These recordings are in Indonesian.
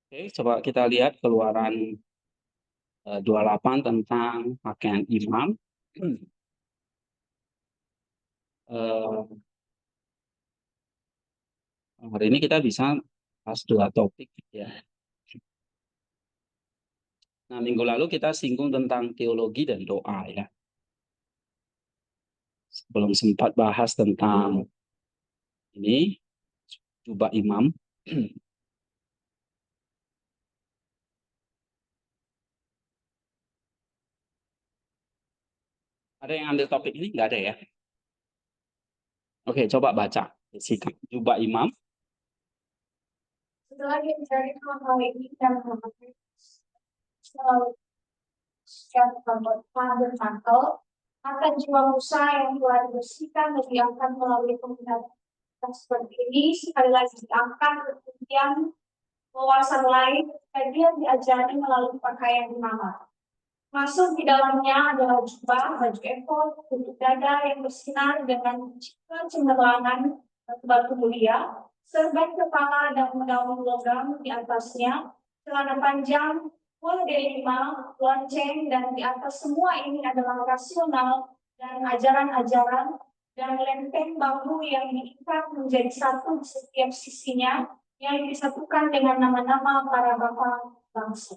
Oke, coba kita lihat keluaran 28 tentang pakaian imam. Eh, Hari ini kita bisa bahas dua topik ya. Nah, minggu lalu kita singgung tentang teologi dan doa ya. Belum sempat bahas tentang ini jubah imam. Ada yang ambil topik ini? Nggak ada ya? Oke, coba baca. Sikap jubah imam. Setelah mencari hal-hal ini dan memakai selalu secara bermantel, akan jiwa Musa yang telah dibersihkan dan diangkat melalui penghinaan seperti ini sekali lagi diangkat ke kemudian wawasan lain ketika dia diajari melalui pakaian imamat. Masuk di dalamnya adalah jubah, baju efod, tutup dada yang bersinar dengan cemerlangan batu mulia, serban kepala dan daun logam di atasnya, celana panjang, bola delima, lonceng, dan di atas semua ini adalah rasional dan ajaran-ajaran dan lempeng bambu yang diikat menjadi satu di setiap sisinya, yang disatukan dengan nama-nama para bapa bangsa.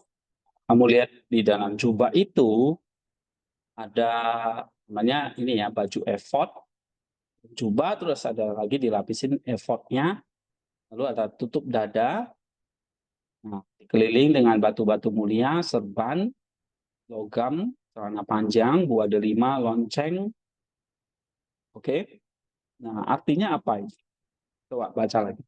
Kamu lihat di dalam jubah itu ada namanya ini ya, baju efod, jubah, terus ada lagi dilapisin efodnya, lalu ada tutup dada, nah, dikeliling dengan batu-batu mulia, serban, logam, celana panjang, buah delima, lonceng. Oke. Nah, artinya apa ini? Coba baca lagi.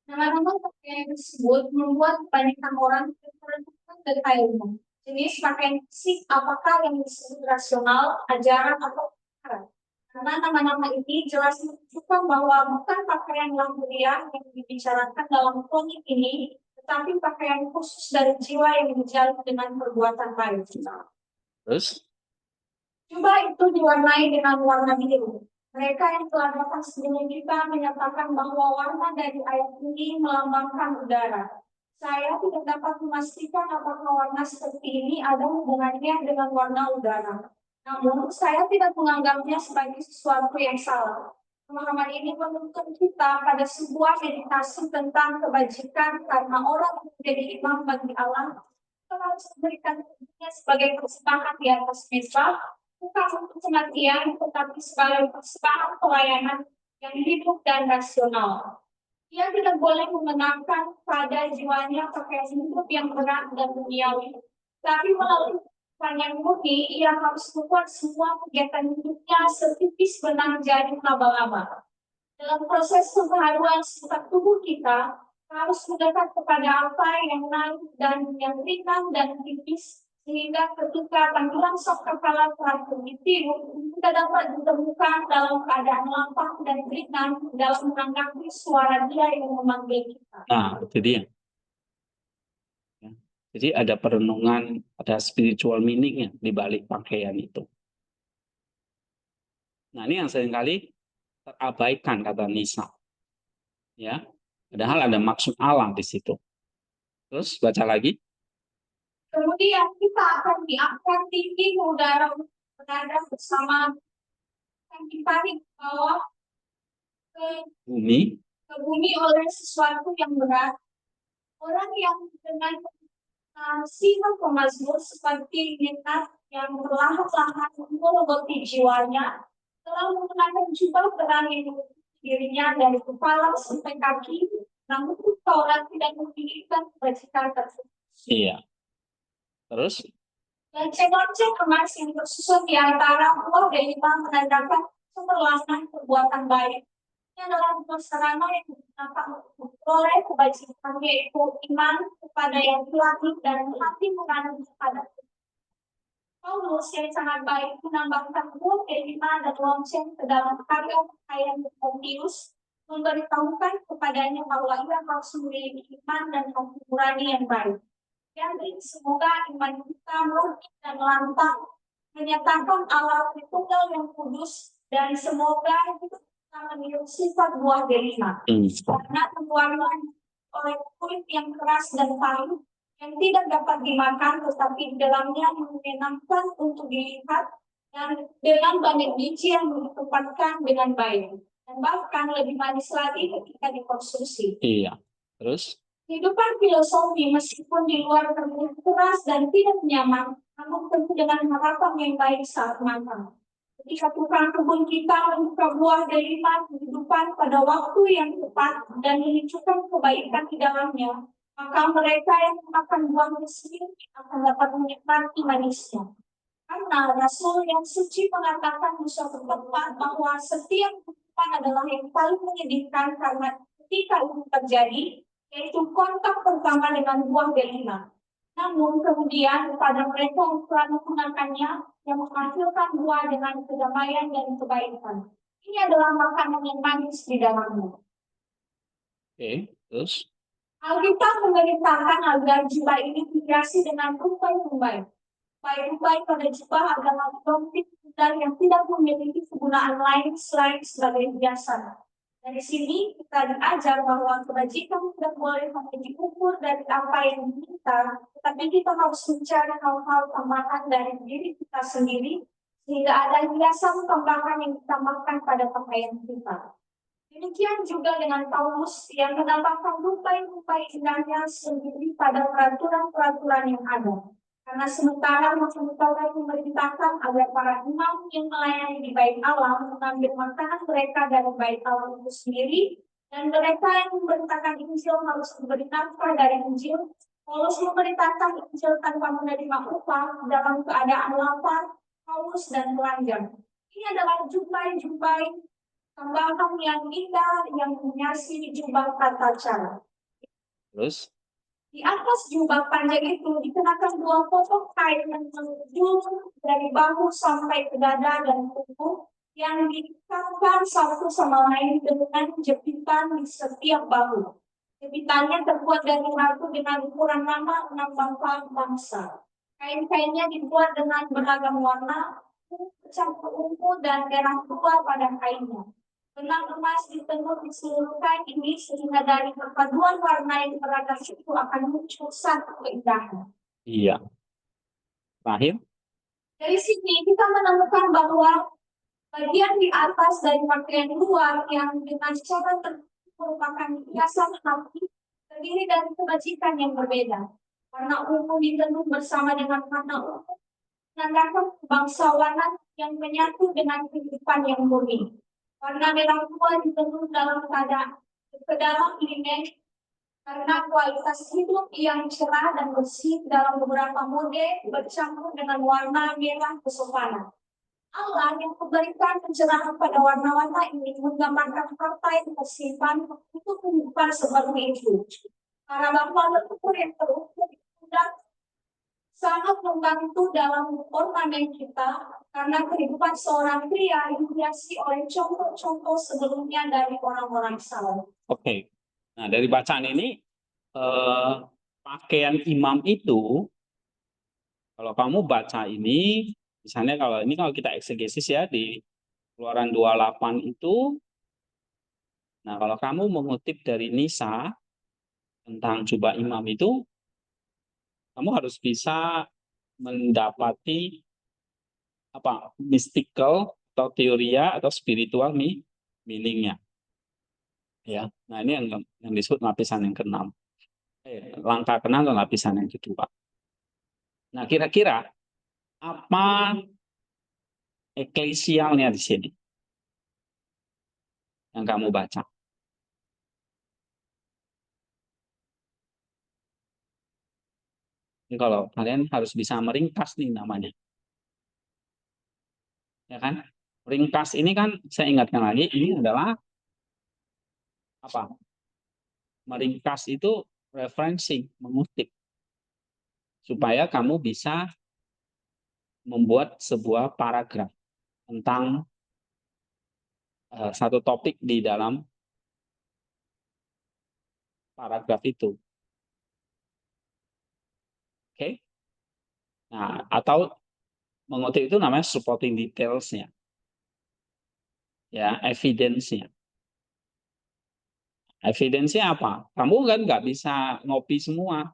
Nama-nama pakaian tersebut membuat kebanyakan orang tertentu detailnya. Jenis pakaian fisik apakah yang disebut rasional, ajaran, atau ajaran. Karena nama-nama ini jelas menunjukkan bahwa bukan pakaian lahiriah yang dibicarakan dalam kronik ini, tetapi pakaian khusus dari jiwa yang dijalin dengan perbuatan baik. Terus? Jubah itu diwarnai dengan warna biru. Mereka yang telah datang sebelum kita menyatakan bahwa warna dari ayat ini melambangkan udara. Saya tidak dapat memastikan apakah warna seperti ini ada hubungannya dengan warna udara. Namun, saya tidak menganggapnya sebagai sesuatu yang salah. Pemahaman ini menuntun kita pada sebuah meditasi tentang kebajikan karena orang menjadi imam bagi Allah telah memberikan dirinya sebagai persembahan di atas mezbah, bukan untuk kematian, tetapi sebagai persembahan pelayanan yang hidup dan rasional. Ia tidak boleh mengenakan pada jiwanya pakaian hidup yang berat dan duniawi, tapi melalui yang murni, ia harus membuat semua kegiatan hidupnya setipis benang jaring laba-laba. Dalam proses pembaharuan sifat tubuh kita, harus mendekat kepada apa yang naik dan yang ringan dan tipis, sehingga ketika tampilan sok kepala telah primitif, kita dapat ditemukan dalam keadaan lapang dan ringan dalam menanggapi suara Dia yang memanggil kita. Nah, itu dia. Ya. Jadi ada perenungan, ada spiritual meaning di balik pakaian itu. Nah, ini yang seringkali terabaikan kata Nisa. Ya, padahal ada maksud Allah di situ. Terus baca lagi. Kemudian kita akan diangkat tinggi ke udara berada bersama yang ditarik ke bawah ke bumi oleh sesuatu yang berat. Orang yang dengan sifat pemazmur seperti minat yang perlahan-lahan mengobati jiwanya telah menggunakan jubah terang yang dirinya dari kepala sampai kaki, namun orang tidak menginginkan kebajikan tersebut. Iya. Terus? Lonceng-lonceng emas yang tersusun di antara buah delima menandakan cemerlangan perbuatan baik. Ini adalah sarana yang digunakan untuk memperoleh kebajikan, yaitu iman kepada yang langit dan hati menganut kepada Paulus yang sangat baik menambahkan buah delima dan lonceng ke dalam karya pakaian Timotius, memberitahukan kepadanya bahwa ia harus memiliki iman dan hati nurani yang baik. Yang semoga iman kita murni dan lantang menyatakan Allah Tritunggal yang kudus, dan semoga kita meniru sifat buah delima. Karena perbuatan oleh kulit yang keras dan pahit, yang tidak dapat dimakan, tetapi di dalamnya menyenangkan untuk dilihat, dan dengan banyak biji yang ditempatkan dengan baik, dan bahkan lebih manis lagi ketika dikonsumsi. Iya. Terus? Kehidupan filosofi meskipun di luar terlihat keras dan tidak nyaman, namun tentu dengan harapan yang baik saat makan. Ketika tukang kebun kita membuka buah delima kehidupan pada waktu yang tepat dan menunjukkan kebaikan di dalamnya, maka mereka yang memakan buahnya sendiri akan dapat menikmati manisnya. Karena Rasul yang suci mengatakan di suatu tempat bahwa setiap kehidupan adalah yang paling menyedihkan karena ketika itu terjadi, yaitu kontak pertama dengan buah delima. Namun kemudian kepada mereka yang telah menggunakannya, yang menghasilkan buah dengan kedamaian dan kebaikan. Ini adalah makanan yang manis di dalamnya. Oke, terus? Alkitab memberitakan agar jubah ini dihiasi dengan rupa yang baik. Baik-baik pada jubah adalah motif yang tidak memiliki kegunaan lain selain sebagai hiasan. Dari sini kita diajar bahwa kebajikan tidak boleh hanya diukur dari apa yang diminta, tetapi kita harus mencari hal-hal tambahan dari diri kita sendiri, sehingga ada hiasan tambahan yang ditambahkan pada pakaian kita. Demikian juga dengan Paulus yang menambahkan rupa-rupa indahnya sendiri pada peraturan-peraturan yang ada. Karena sementara Hukum Taurat memerintahkan agar para imam yang melayani di Bait Allah mengambil makanan mereka dari Bait Allah itu sendiri, dan mereka yang memberitakan Injil harus memberi nafkah dari Injil. Paulus memberitakan Injil tanpa menerima upah dalam keadaan lapar, haus, dan telanjang. Ini adalah jumpai-jumpai tambahan yang indah yang menghiasi jubah tata cara. Terus? Di atas jubah panjang itu dikenakan dua potong kain yang menunjung dari bahu sampai ke dada dan punggung yang diikatkan satu sama lain dengan jepitan di setiap bahu. Jepitannya terbuat dari batu dengan ukuran nama 6 bangsa. Kain-kainnya dibuat dengan beragam warna, campur ungu dan merah tua pada kainnya. Benang emas ditenun di seluruh kain ini sehingga dari perpaduan warna yang beragam itu akan muncul satu keindahan. Iya. Terakhir? Dari sini kita menemukan bahwa bagian di atas dari pakaian luar yang dengan cara tertentu merupakan hiasan hati terdiri dari kebajikan yang berbeda. Warna ungu ditenun bersama dengan warna ungu menandakan kebangsawanan yang menyatu dengan kehidupan yang murni. Warna merah tua ditenun dalam ke dalam linen karena kualitas hidup yang cerah dan bersih dalam beberapa mode bercampur dengan warna merah kesopanan. Allah yang memberikan pencerahan pada warna-warna ini menggambarkan harta yang tersimpan untuk kehidupan seperti itu. Para bapa leluhur yang terukur dan sangat membantu dalam ornamen kita karena kehidupan seorang pria dihiasi oleh contoh-contoh sebelumnya dari orang-orang saleh. Oke. Nah, dari bacaan ini pakaian imam itu kalau kamu baca ini, misalnya kalau kita eksegesis ya di Keluaran 28 itu, nah kalau kamu mengutip dari Nisa tentang jubah imam itu, kamu harus bisa mendapati apa mystical atau teoria atau spiritual meaningnya. Ya, nah ini yang disebut lapisan yang keenam. Langkah keenam atau lapisan yang kedua. Nah, kira-kira apa eklesialnya di sini yang kamu baca? Ini kalau kalian harus bisa meringkas nih namanya, ya kan? Ringkas ini kan saya ingatkan lagi, ini adalah apa? Meringkas itu referensi, mengutip, supaya kamu bisa membuat sebuah paragraf tentang satu topik di dalam paragraf itu. Oke? Nah, atau mengutip itu namanya supporting details-nya. Ya, evidence-nya. Evidensinya apa? Kamu kan nggak bisa ngopi semua.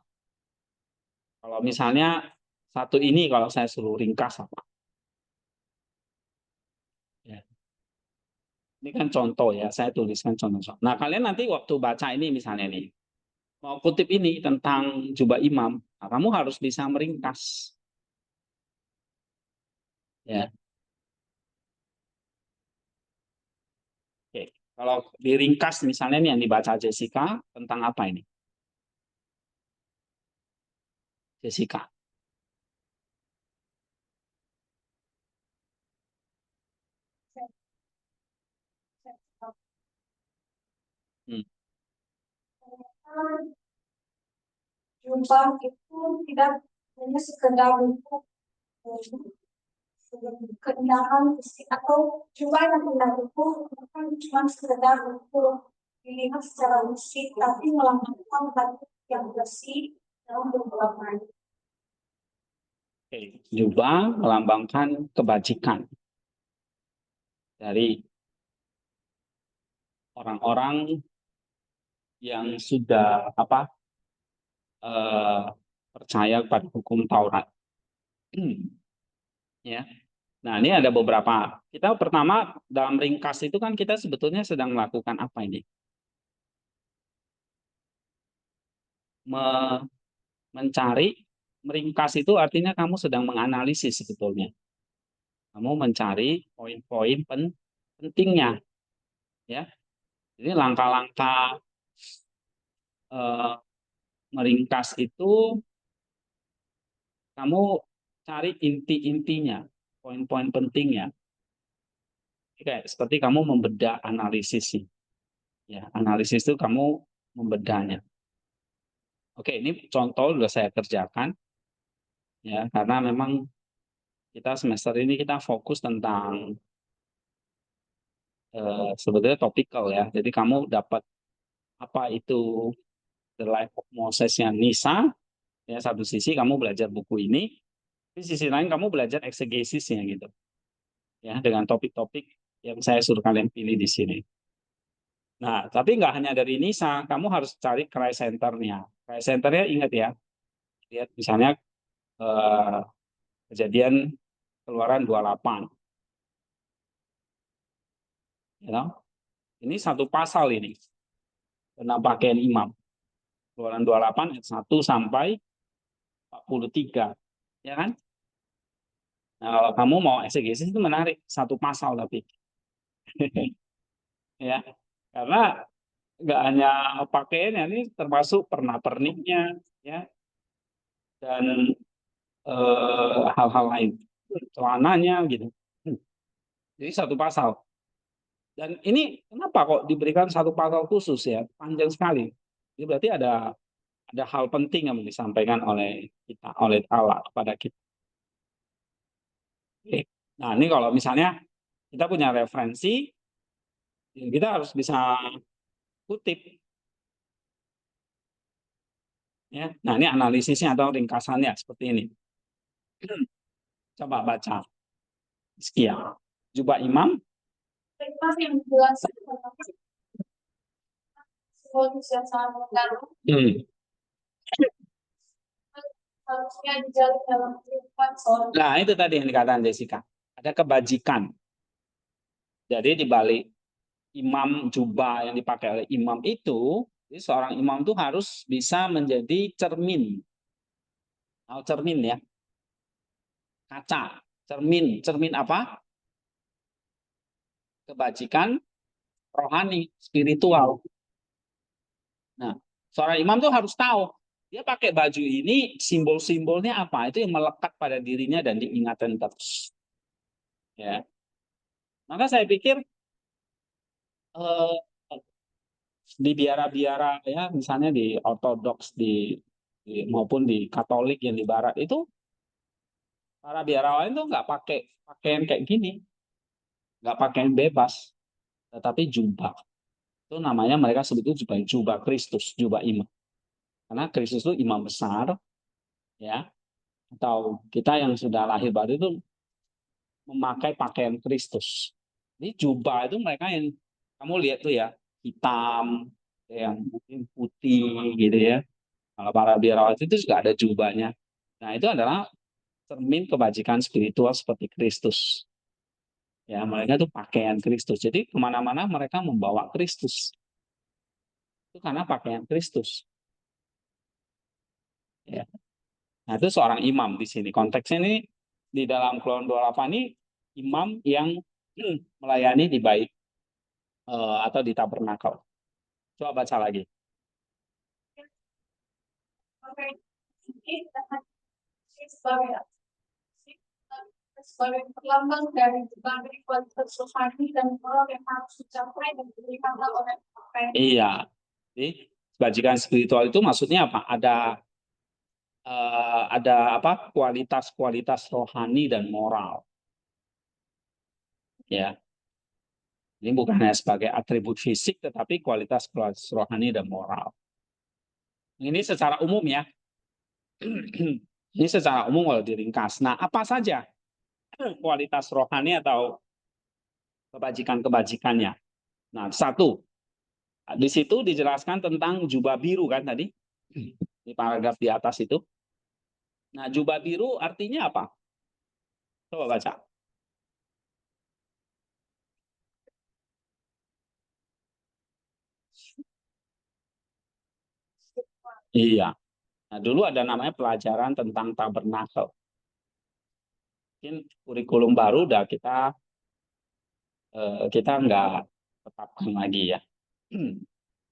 Kalau misalnya satu ini kalau saya suruh ringkas apa? Ya. Ini kan contoh ya, saya tuliskan contoh. Nah, kalian nanti waktu baca ini misalnya nih, mau kutip ini tentang jubah imam, nah, kamu harus bisa meringkas. Ya, oke. Kalau diringkas misalnya nih yang dibaca Jessica tentang apa ini? Jessica. Hmm. Jubah itu tidak hanya sekedar untuk keindahan fisik atau jubah yang indah itu bukan cuma sekedar untuk dilihat secara fisik, tapi melambangkan batik yang bersih dalam beberapa. Oke. Jubah melambangkan kebajikan dari orang-orang yang sudah apa percaya pada hukum Taurat. Ya. Nah, ini ada beberapa. Kita pertama dalam ringkas itu kan kita sebetulnya sedang melakukan apa ini? Mencari, meringkas itu artinya kamu sedang menganalisis sebetulnya. Kamu mencari poin-poin pentingnya, ya. Jadi langkah-langkah eh, meringkas itu kamu cari inti-intinya, poin-poin pentingnya. Kayak seperti kamu membedah analisis sih. Ya, analisis itu kamu membedahnya. Oke, ini contoh sudah saya kerjakan ya karena memang kita semester ini kita fokus tentang sebetulnya topikal ya. Jadi kamu dapat apa itu The Life of Moses-nya Nisa, ya satu sisi kamu belajar buku ini, di sisi lain kamu belajar eksegesisnya gitu. Ya, dengan topik-topik yang saya suruh kalian pilih di sini. Nah, tapi nggak hanya dari Nisa, kamu harus cari Christ Center-nya. Christ Center-nya ingat ya, lihat misalnya eh, kejadian Keluaran 28. Ya, ini satu pasal ini tentang pakaian imam. Keluaran 28 ayat 1 sampai 43. Ya kan? Nah, kalau kamu mau eksegesis itu menarik satu pasal tapi ya. Karena nggak hanya pakaiannya ini termasuk pernak-perniknya ya dan hal-hal lain. Celananya gitu. Jadi satu pasal. Dan ini kenapa kok diberikan satu pasal khusus ya? Panjang sekali. Jadi berarti ada hal penting yang disampaikan oleh kita, oleh Allah kepada kita. Oke. Nah, ini kalau misalnya kita punya referensi, ya kita harus bisa kutip. Ya. Nah, ini analisisnya atau ringkasannya seperti ini. Coba baca. Sekian. Jubah imam. Masih yang jelas psikologis yang sangat mendalam Hmm. harusnya dijalin dalam kehidupan seorang. Nah, itu tadi yang dikatakan Jessica. Ada kebajikan. Jadi di balik imam jubah yang dipakai oleh imam itu, jadi seorang imam itu harus bisa menjadi cermin. Tahu cermin ya? Kaca. Cermin. Cermin apa? Kebajikan rohani, spiritual. Nah, seorang imam tuh harus tahu dia pakai baju ini simbol-simbolnya apa itu yang melekat pada dirinya dan diingatan terus. Ya, maka saya pikir eh, di biara-biara ya, misalnya di Ortodoks maupun di Katolik yang di Barat itu para biarawan itu nggak pakai pakaian kayak gini, nggak pakaian bebas, tetapi jubah. Itu namanya mereka sebut itu jubah Kristus, jubah imam. Karena Kristus itu imam besar, ya, atau kita yang sudah lahir baru itu memakai pakaian Kristus. Ini jubah itu mereka yang kamu lihat tuh ya, hitam, yang mungkin putih gitu ya. Kalau para biarawati itu juga ada jubahnya. Nah, itu adalah cermin kebajikan spiritual seperti Kristus. Ya, mereka itu pakaian Kristus. Jadi kemana-mana mereka membawa Kristus. Itu karena pakaian Kristus. Ya. Nah, itu seorang imam di sini. Konteksnya ini di dalam Keluaran 28 ini imam yang melayani di bait atau di tabernakel. Coba baca lagi. Oke. Ini sebagai sebagai pelambang dari berbagai kualitas rohani dan moral yang harus dicapai dan diberikan oleh pakaian. Iya. Jadi kebajikan spiritual itu maksudnya apa? Ada apa? Kualitas-kualitas rohani dan moral. Ya. Ini bukan hanya sebagai atribut fisik, tetapi kualitas-kualitas rohani dan moral. Ini secara umum ya. Ini secara umum kalau diringkas. Nah, apa saja kualitas rohani atau kebajikan-kebajikannya? Nah, satu, di situ dijelaskan tentang jubah biru kan tadi, di paragraf di atas itu. Nah, jubah biru artinya apa? Coba baca. Iya. Nah, dulu ada namanya pelajaran tentang tabernakel. Mungkin kurikulum baru udah kita nggak tetapkan lagi ya.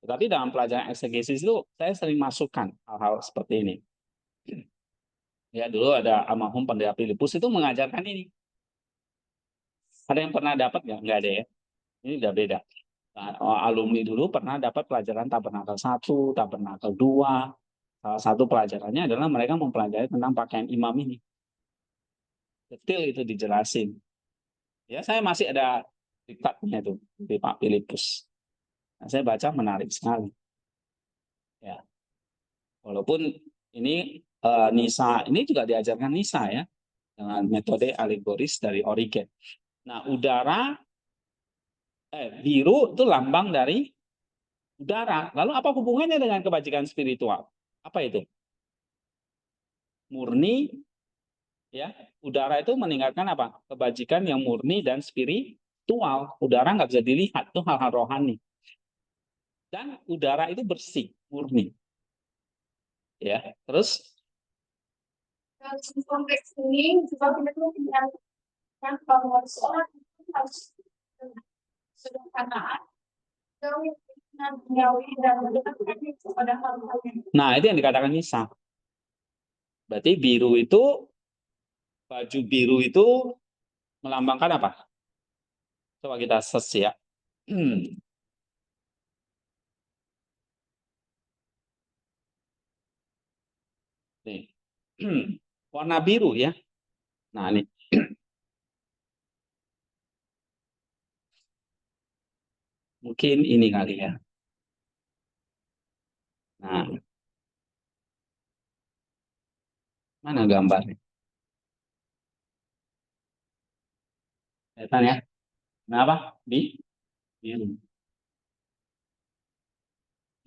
Tetapi dalam pelajaran eksegesis itu saya sering masukkan hal-hal seperti ini. Ya dulu ada almarhum Pendeta Filipus itu mengajarkan ini. Ada yang pernah dapat nggak? Nggak ada ya. Ini udah beda. Nah, alumni dulu pernah dapat pelajaran tabernakel 1, tabernakel 2. Salah satu pelajarannya adalah mereka mempelajari tentang pakaian imam ini. Detail itu dijelasin. Ya, saya masih ada diktatnya itu di Pak Filipus. Nah, saya baca menarik sekali. Ya, walaupun ini Nisa ini juga diajarkan Nisa ya dengan metode alegoris dari Origen. Nah, biru itu lambang dari udara. Lalu apa hubungannya dengan kebajikan spiritual? Apa itu? Murni, ya. Udara itu meningkatkan apa? Kebajikan yang murni dan spiritual. Udara nggak bisa dilihat, itu hal-hal rohani. Dan udara itu bersih, murni. Ya, terus Dalam konteks ini juga kita mengingatkan bahwa seorang itu harus sederhanaan, jauh dengan duniawi dan mendekatkan kepada hal-hal yang. nah itu yang dikatakan Nisa. Berarti baju biru itu melambangkan apa? Coba kita search ya. Nih. Warna biru ya. Nah, ini. Mungkin ini kali ya. Nah, mana gambarnya? Kelihatan ya? Kenapa? Biru.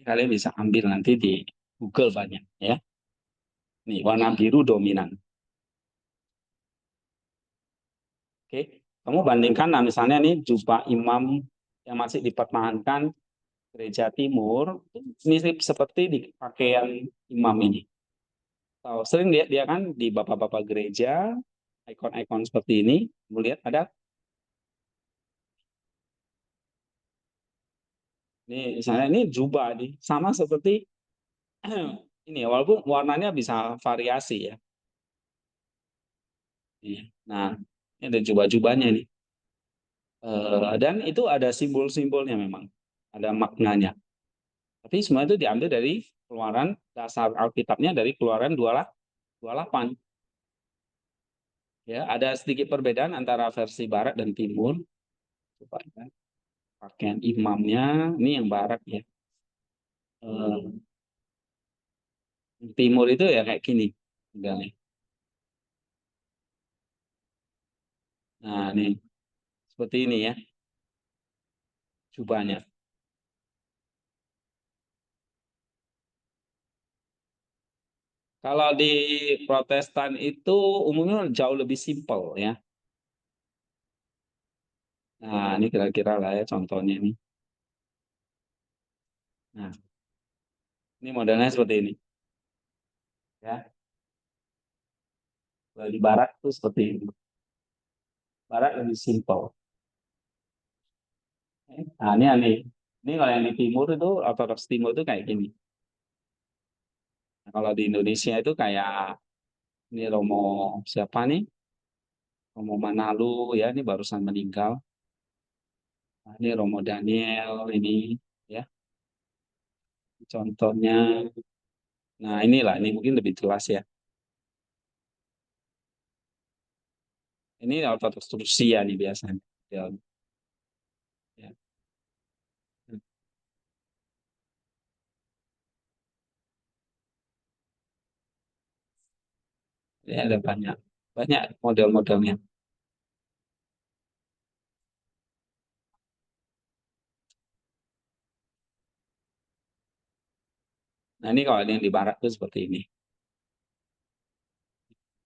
Kalian bisa ambil nanti di Google banyak ya. Nih, warna biru dominan. Oke, kamu bandingkan nah misalnya nih jubah imam yang masih dipertahankan gereja timur, mirip seperti di pakaian imam ini. Tahu, sering lihat dia kan di bapak-bapak gereja, ikon-ikon seperti ini, melihat ada. Nih, misalnya ini jubah nih, sama seperti ini ya, walaupun warnanya bisa variasi ya. Nah, ini ada jubah-jubahnya nih. Dan itu ada simbol-simbolnya memang, ada maknanya. Tapi semua itu diambil dari keluaran dasar Alkitabnya dari keluaran 28. Ya, ada sedikit perbedaan antara versi barat dan timur. Coba ya. Pakaian imamnya ini yang barat ya. Timur itu ya kayak gini. Enggak nih. Nah, nih seperti ini ya jubahnya. Kalau di Protestan itu umumnya jauh lebih simpel ya. Nah, ini kira-kira lah ya contohnya ini. Nah, ini modelnya seperti ini ya. Kalau di Barat itu seperti ini. Barat lebih simpel. Nah, ini aneh. Ini kalau yang di Timur itu Ortodoks Timur itu kayak gini. Nah, kalau di Indonesia itu kayak ini Romo siapa nih? Romo Manalu ya, ini barusan meninggal. Nah, ini Romo Daniel ini ya. Contohnya. Nah, inilah ini mungkin lebih jelas ya. Ini Ortodoks Rusia nih biasanya. Ya, ya. Ini ada banyak banyak model-modelnya. Nah, ini kalau yang di Barat tuh seperti ini.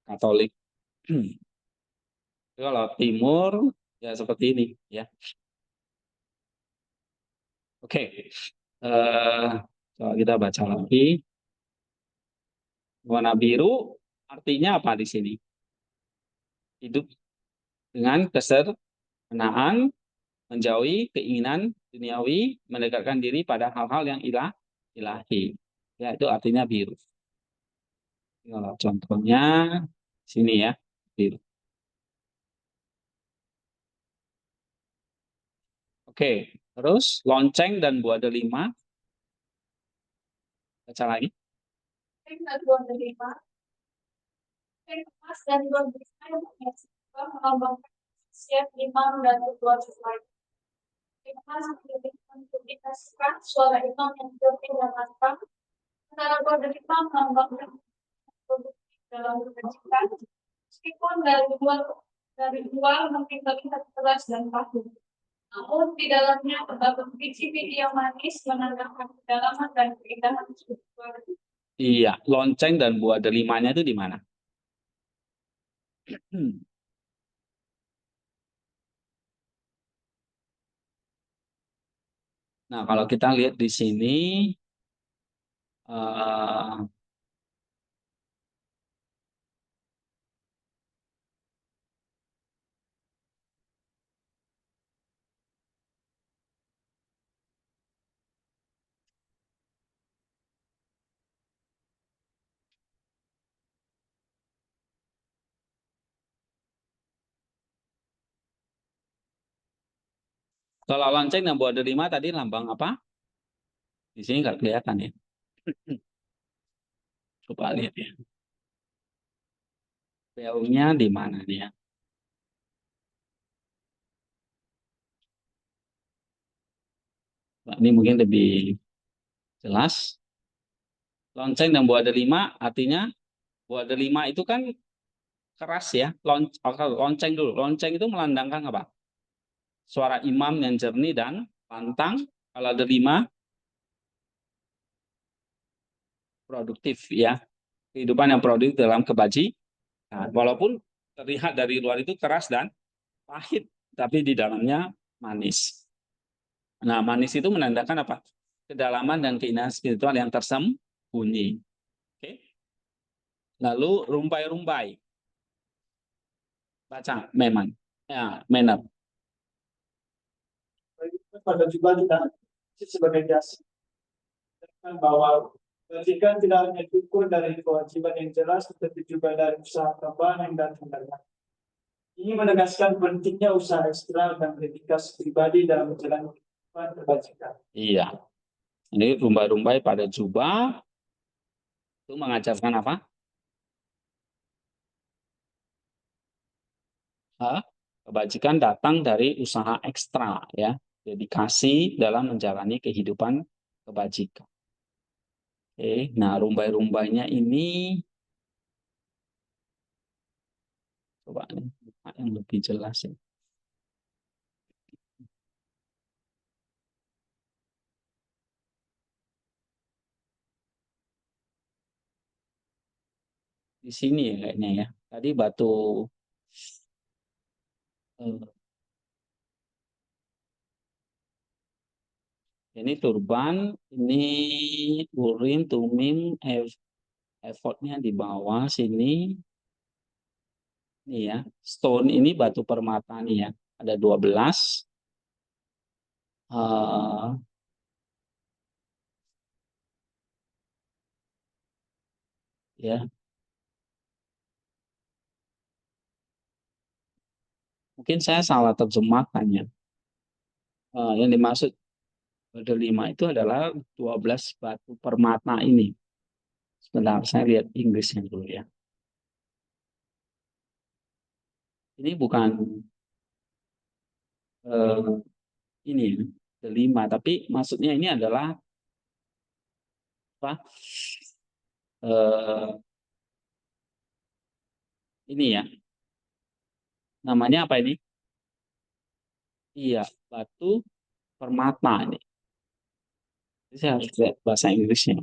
Katolik. Kalau Timur ya seperti ini ya. Oke. Coba kita baca lagi. Warna biru artinya apa di sini? Hidup dengan kesederhanaan, menjauhi keinginan duniawi, mendekatkan diri pada hal-hal yang ilahi. Ya, itu artinya biru. Kalau contohnya sini ya, biru. Oke, terus lonceng dan buah delima. Baca lagi. Dua derima, emas dan dua derima yang melambangkan siap imam dan kedua selain. Emas untuk dikasihkan suara imam yang jernih dan lantang. Antara dua derima melambangkan produktif dalam kebajikan. Meskipun dari luar mungkin terlihat keras dan kaku. Namun di dalamnya terdapat biji-biji yang manis menandakan kedalaman dan keindahan spiritual. Iya, lonceng dan buah delimanya itu di mana? Nah, kalau kita lihat di sini, eh, kalau lonceng dan buah delima tadi lambang apa? Di sini nggak kelihatan ya. Coba lihat ya. Daunnya di mana nih ya? Nah, ini mungkin lebih jelas. Lonceng dan buah delima artinya buah delima itu kan keras ya. Lonceng dulu. Lonceng itu melambangkan apa? Suara imam yang jernih dan lantang. Kalau delima produktif ya. Kehidupan yang produktif dalam kebajikan. Nah, walaupun terlihat dari luar itu keras dan pahit, tapi di dalamnya manis. Nah, manis itu menandakan apa? Kedalaman dan keindahan spiritual yang tersembunyi. Oke. Lalu rumbai-rumbai. Baca, memang. Ya, manner. Pada juga kita sebagai jasa bahwa kebajikan tidak hanya diukur dari kewajiban yang jelas, tetapi juga dari usaha tambahan yang datang dari hati. Ini menegaskan pentingnya usaha ekstra dan dedikasi pribadi dalam menjalani kehidupan kebajikan. Iya. Ini rumbai-rumbai pada jubah itu mengajarkan apa? Hah? Kebajikan datang dari usaha ekstra ya, dedikasi dalam menjalani kehidupan kebajikan. Oke, nah rumbai-rumbainya ini coba nih yang lebih jelas ya. di sini ya kayaknya ya. Tadi batu ini turban, ini urim, tumim, effortnya di bawah sini. Ini ya, stone ini batu permata nih ya. Ada 12. Ya, mungkin saya salah terjemahkan ya. Yang dimaksud berdelima itu adalah 12 batu permata ini. Sebentar, saya lihat Inggrisnya dulu ya. Ini bukan ini ya, delima, tapi maksudnya ini adalah apa? Eh, ini ya, namanya apa ini? Iya, batu permata ini. Jadi saya harus lihat bahasa Inggrisnya.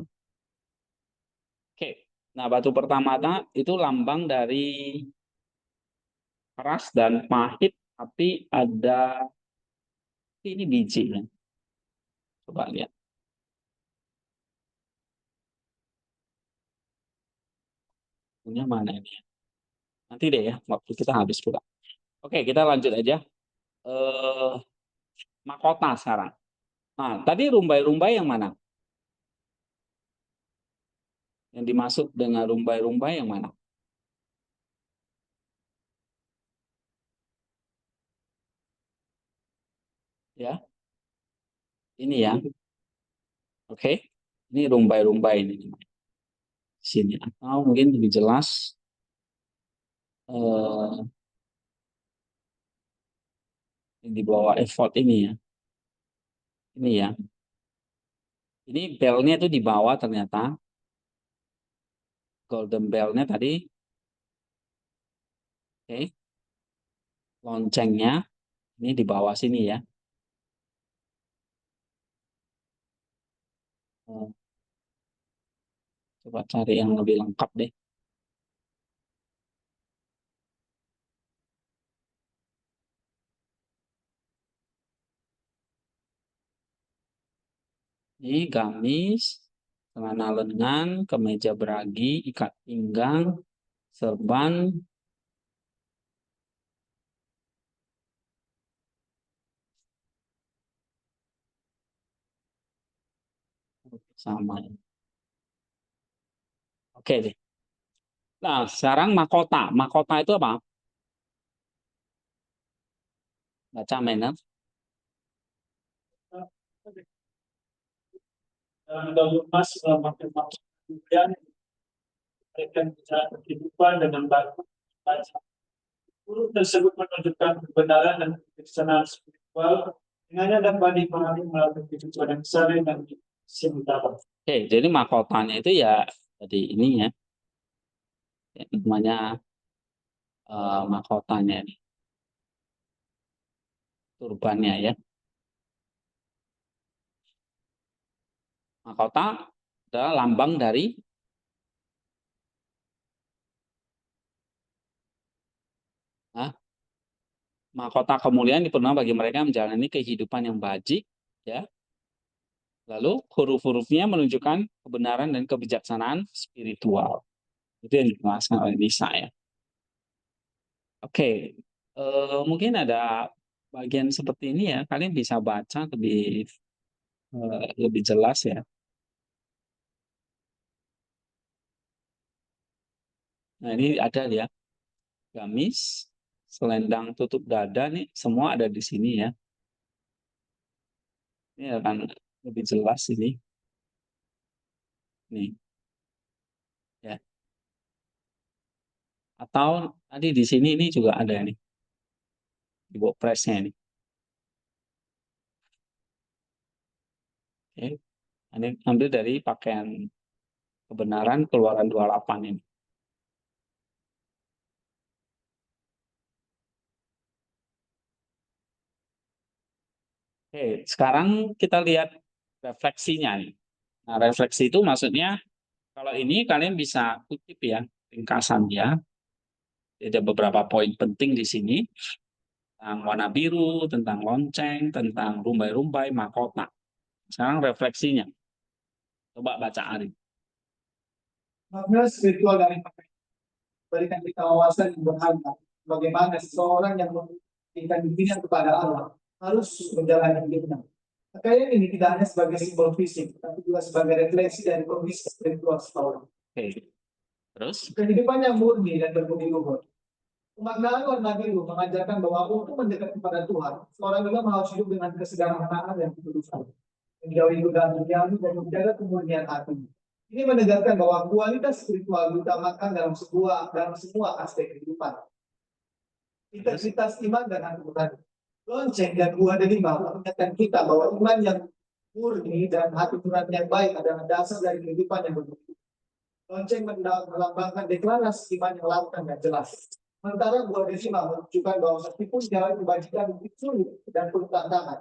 Oke, nah batu permata itu lambang dari keras dan pahit, tapi ada ini biji ya. Coba lihat. Punya mana ini? Nanti deh ya, waktu kita habis pula. Oke, kita lanjut aja. Eh, mahkota sekarang. Nah, tadi rumbai-rumbai yang mana? Yang dimaksud dengan rumbai-rumbai yang mana? Ya, ini ya. Oke. Ini rumbai-rumbai ini di sini. Atau mungkin lebih jelas eh, yang di bawah effort ini ya. Ini ya. Ini bell-nya itu di bawah ternyata. Golden bell-nya tadi. Oke. Loncengnya ini di bawah sini ya. Eh, Coba cari yang lebih lengkap deh. Ini gamis, celana lengan, kemeja beragi, ikat pinggang, serban, sama. Oke deh. Nah, sekarang mahkota. Mahkota itu apa? Baca mainan. Dalam undang emas selama kemudian mereka bicara kehidupan dengan baku baca. Huruf tersebut menunjukkan kebenaran dan kebijaksanaan spiritual. Dengannya dapat dipahami melalui kehidupan yang saleh dan simultan. Oke, jadi mahkotanya itu ya jadi ini ya, namanya mahkotanya ini, turbannya ya. Mahkota adalah lambang dari ah, mahkota kemuliaan diperlukan bagi mereka yang menjalani kehidupan yang bajik, ya. Lalu huruf-hurufnya menunjukkan kebenaran dan kebijaksanaan spiritual. Itu yang dijelaskan oleh Nisa ya. Oke, mungkin ada bagian seperti ini ya. Kalian bisa baca lebih jelas ya. Nah ini ada ya, gamis, selendang tutup dada nih, semua ada di sini ya. Ini akan lebih jelas ini. Nih, ya. Atau tadi di sini ini juga ada nih, di bawah pressnya ini. Oke. Ini ambil dari pakaian kebenaran keluaran 28 ini. Oke, sekarang kita lihat refleksinya nih. Nah, refleksi itu maksudnya kalau ini kalian bisa kutip ya. ringkasannya. Ada beberapa poin penting di sini tentang warna biru, tentang lonceng, tentang rumbai-rumbai, mahkota. Sekarang refleksinya. Coba baca Ari. Makna spiritual dari pakaian berikan kita wawasan yang berharga. Bagaimana seseorang yang memberikan dirinya kepada Allah harus menjalani hidupnya. Pakaian ini tidak hanya sebagai simbol fisik, tapi juga sebagai refleksi dari kondisi spiritual seseorang. Oke. Terus? Kehidupan yang murni dan berbudi luhur. Pemaknaan warna biru mengajarkan bahwa untuk mendekat kepada Tuhan, seorang juga harus hidup dengan kesederhanaan dan ketulusan, menjauhi godaan duniawi dan menjaga kemurnian hati. Ini menegaskan bahwa kualitas spiritual diutamakan dalam semua aspek kehidupan. Integritas iman dan hati nurani. Lonceng dan buah delima mengingatkan kita bahwa iman yang murni dan hati nurani yang baik adalah dasar dari kehidupan yang berbudi. Lonceng melambangkan deklarasi iman yang lantang dan jelas. Sementara buah delima menunjukkan bahwa meskipun jalan kebajikan mungkin sulit dan penuh tantangan,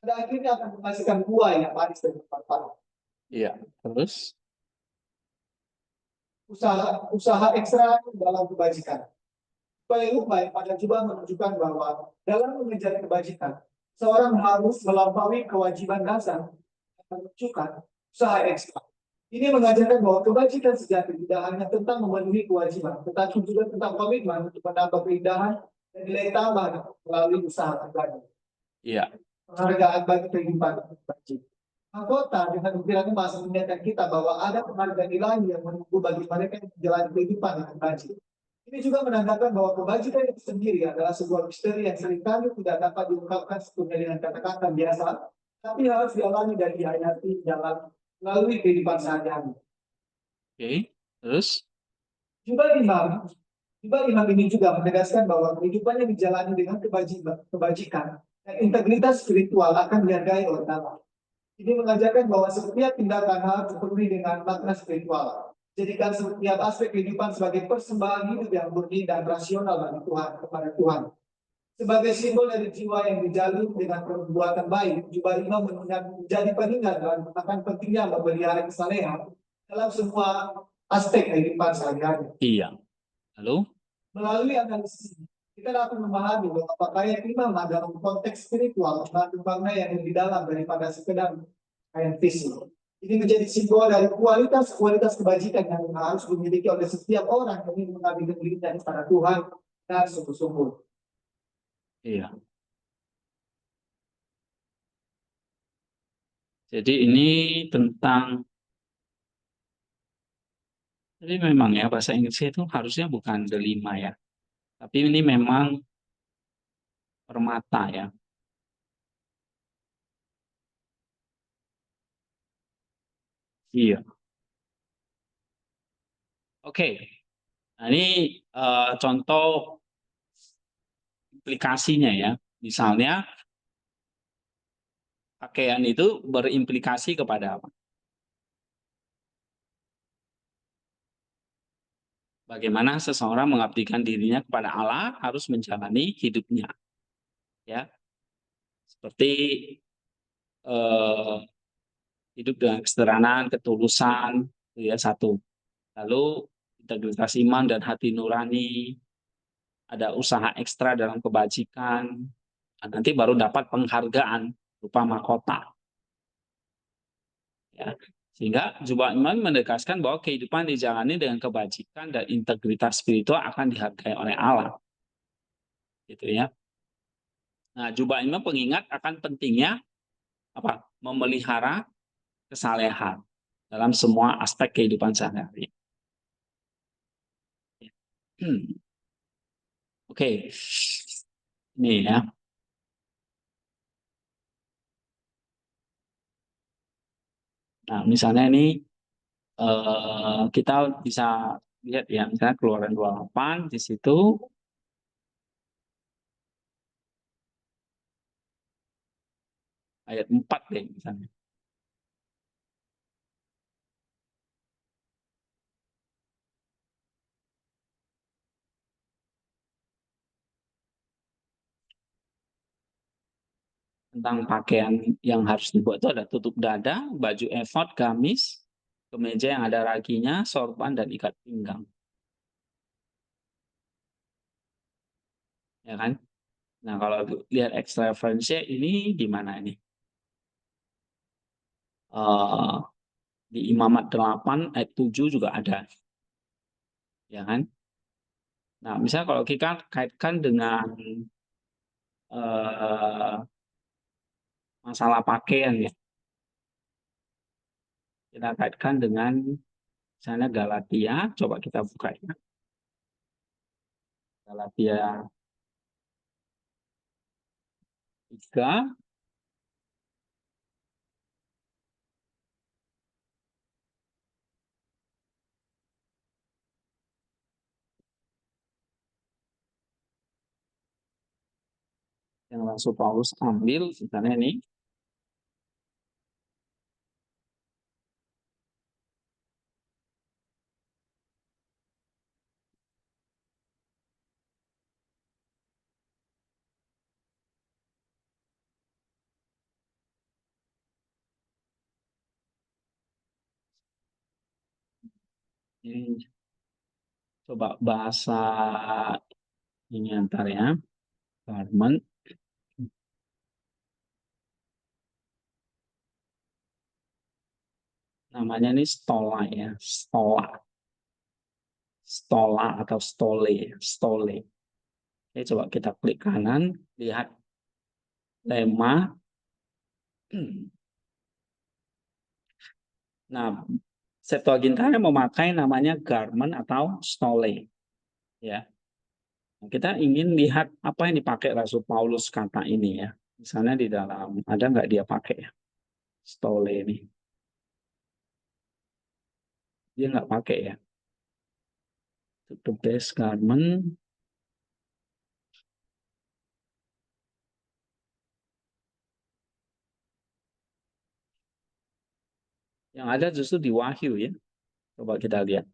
pada akhirnya akan menghasilkan buah yang manis dan bermanfaat. Iya. Terus? Usaha ekstra dalam kebajikan. Upaya pada coba menunjukkan bahwa dalam mengejar kebajikan, seorang harus melampaui kewajiban dasar yang menunjukkan usaha ekstra. Ini mengajarkan bahwa kebajikan sejati tidak hanya tentang memenuhi kewajiban, tetapi juga tentang komitmen untuk menambah keindahan dan nilai tambah melalui usaha pribadi. Iya. Penghargaan bagi kehidupan wajib. Mahkota dengan ukiran emas mengingatkan kita bahwa ada penghargaan ilahi yang menunggu bagi mereka yang menjalani kehidupan dengan wajib. Ini juga menandakan bahwa kebajikan itu sendiri adalah sebuah misteri yang seringkali tidak dapat diungkapkan sepenuhnya dengan kata-kata biasa, tapi harus dialami dan dihayati dalam melalui kehidupan sehari-hari. Oke. Terus? Juga imam ini juga menegaskan bahwa kehidupan yang dijalani dengan kebajikan dan integritas spiritual akan dihargai oleh Allah. Ini mengajarkan bahwa setiap tindakan harus dipenuhi dengan makna spiritual. Jadikan setiap aspek kehidupan sebagai persembahan hidup yang murni dan rasional bagi Tuhan kepada Tuhan. Sebagai simbol dari jiwa yang dijalin dengan perbuatan baik, jubah imam menjadi pengingat akan pentingnya memelihara kesalehan dalam semua aspek kehidupan sehari-hari. Iya. Lalu? Melalui analisis ini, kita dapat memahami bahwa pakaian imam dalam konteks spiritual mengandung makna yang lebih dalam daripada sekedar pakaian fisik. Ini menjadi simbol dari kualitas kebajikan yang harus dimiliki oleh setiap orang yang ingin mengabdikan dirinya kepada Tuhan dan sungguh-sungguh. Iya. Jadi ini tentang, jadi memang ya bahasa Inggrisnya itu harusnya bukan delima ya, tapi ini memang permata ya. Iya. Oke. Nah ini contoh implikasinya ya. Misalnya pakaian itu berimplikasi kepada apa? Bagaimana seseorang mengabdikan dirinya kepada Allah harus menjalani hidupnya. Ya. Seperti hidup dengan kesederhanaan, ketulusan, ya satu. Lalu integritas iman dan hati nurani, ada usaha ekstra dalam kebajikan, nanti baru dapat penghargaan berupa mahkota. Ya. Sehingga jubah iman menegaskan bahwa kehidupan dijalani dengan kebajikan dan integritas spiritual akan dihargai oleh Allah. Gitu ya. Nah, jubah iman pengingat akan pentingnya apa? Memelihara kesalehan dalam semua aspek kehidupan sehari-hari. Oke. Ini ya. Nah, misalnya ini kita bisa lihat ya, misalnya Keluaran 28 di situ ayat 4 deh misalnya. Tentang pakaian yang harus dibuat itu ada tutup dada, baju efod, gamis, kemeja yang ada raginya, sorban, dan ikat pinggang. ya kan? Nah, kalau lihat ex reference ini di mana ini? Eh, di Imamat 8 ayat 7 juga ada, ya kan? Nah, misalnya kalau kita kaitkan dengan eh, masalah pakaian ya, kita kaitkan dengan misalnya Galatia, coba kita buka ya. Galatia 3 yang Rasul Paulus ambil, misalnya ini, ini coba bahasa ini antar ya, garment, namanya ini stola ya, stola, stola atau stole, stole. Oke, coba kita klik kanan, lihat tema. Nah, Septuaginta memakai namanya garment atau stole, ya. Nah, kita ingin lihat apa yang dipakai Rasul Paulus kata ini ya. Misalnya di dalam, ada nggak dia pakai ya, stole ini? Dia nggak pakai ya. The best garment. Yang ada justru di Wahyu ya. Coba kita lihat.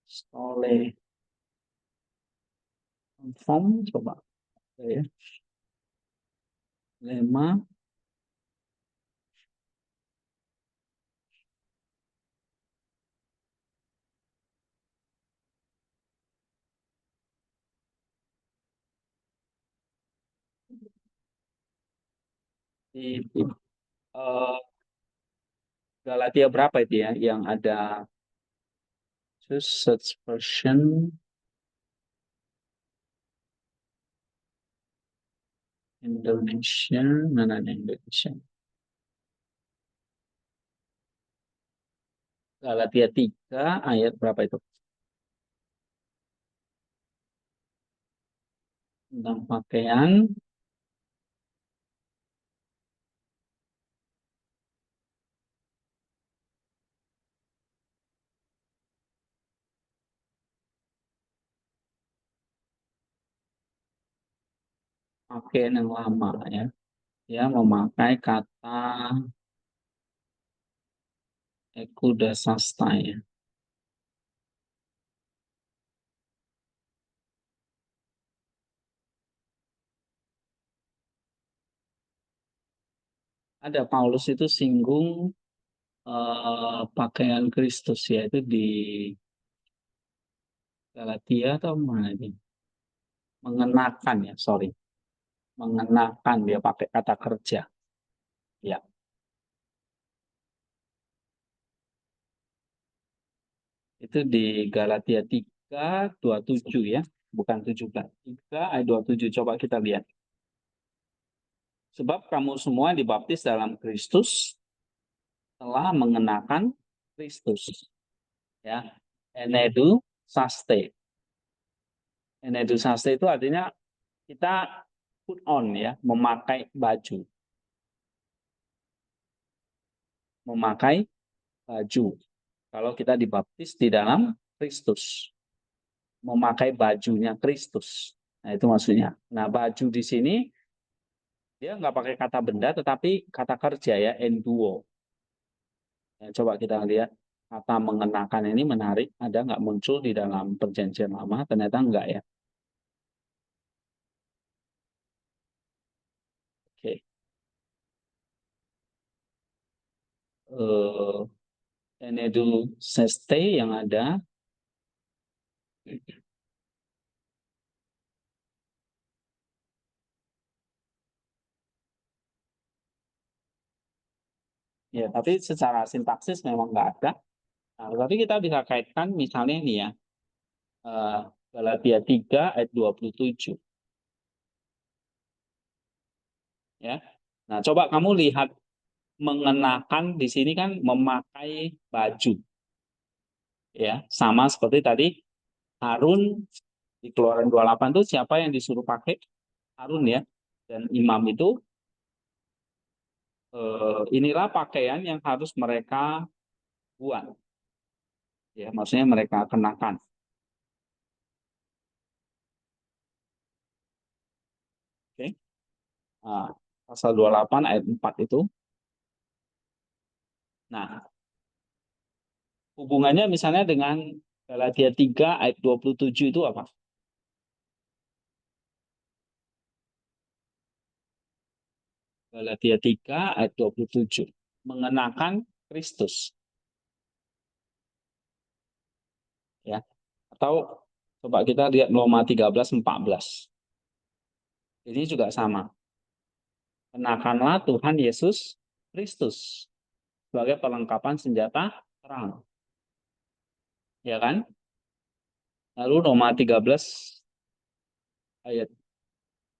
Stole. Form, coba. Ya. Lema. Di eh, Galatia berapa itu ya? Yang ada just search version Indonesia. Mana ada Indonesia? Galatia 3 ayat berapa itu? Tentang pakaian. Pakaian yang lama ya. Ya, memakai kata ekuda sasta ya. Ada Paulus itu singgung pakaian Kristus ya, itu di Galatia atau mana ini? Mengenakan ya, sorry. Mengenakan, dia pakai kata kerja. Ya, itu di Galatia 3:27 ya, bukan 17. 3 ayat 27, coba kita lihat. Sebab kamu semua dibaptis dalam Kristus telah mengenakan Kristus. Ya, enedu saste. Enedu saste itu artinya kita put on ya, memakai baju. Memakai baju. Kalau kita dibaptis di dalam Kristus. Memakai bajunya Kristus. Nah, itu maksudnya. Nah, baju di sini dia nggak pakai kata benda, tetapi kata kerja ya, enduo. Ya, coba kita lihat kata mengenakan ini menarik. Ada nggak muncul di dalam perjanjian lama? Ternyata enggak ya. Oke. Enedu seste yang ada. Ya, tapi secara sintaksis memang nggak ada. Nah, tapi kita bisa kaitkan misalnya ini ya, eh, Galatia 3 ayat 27. Ya. Nah, coba kamu lihat mengenakan di sini kan memakai baju. Ya, sama seperti tadi Harun di Keluaran 28 itu siapa yang disuruh pakai? Harun ya. Dan imam itu inilah pakaian yang harus mereka buat. Ya, maksudnya mereka kenakan. Oke. Nah, pasal 28 ayat 4 itu. Nah, hubungannya misalnya dengan Galatia 3 ayat 27 itu apa? Galatia 3 ayat 27. Mengenakan Kristus. Ya. Atau coba kita lihat Roma 13:14. Ini juga sama. Kenakanlah Tuhan Yesus Kristus sebagai perlengkapan senjata perang. Ya kan? Lalu Roma 13 ayat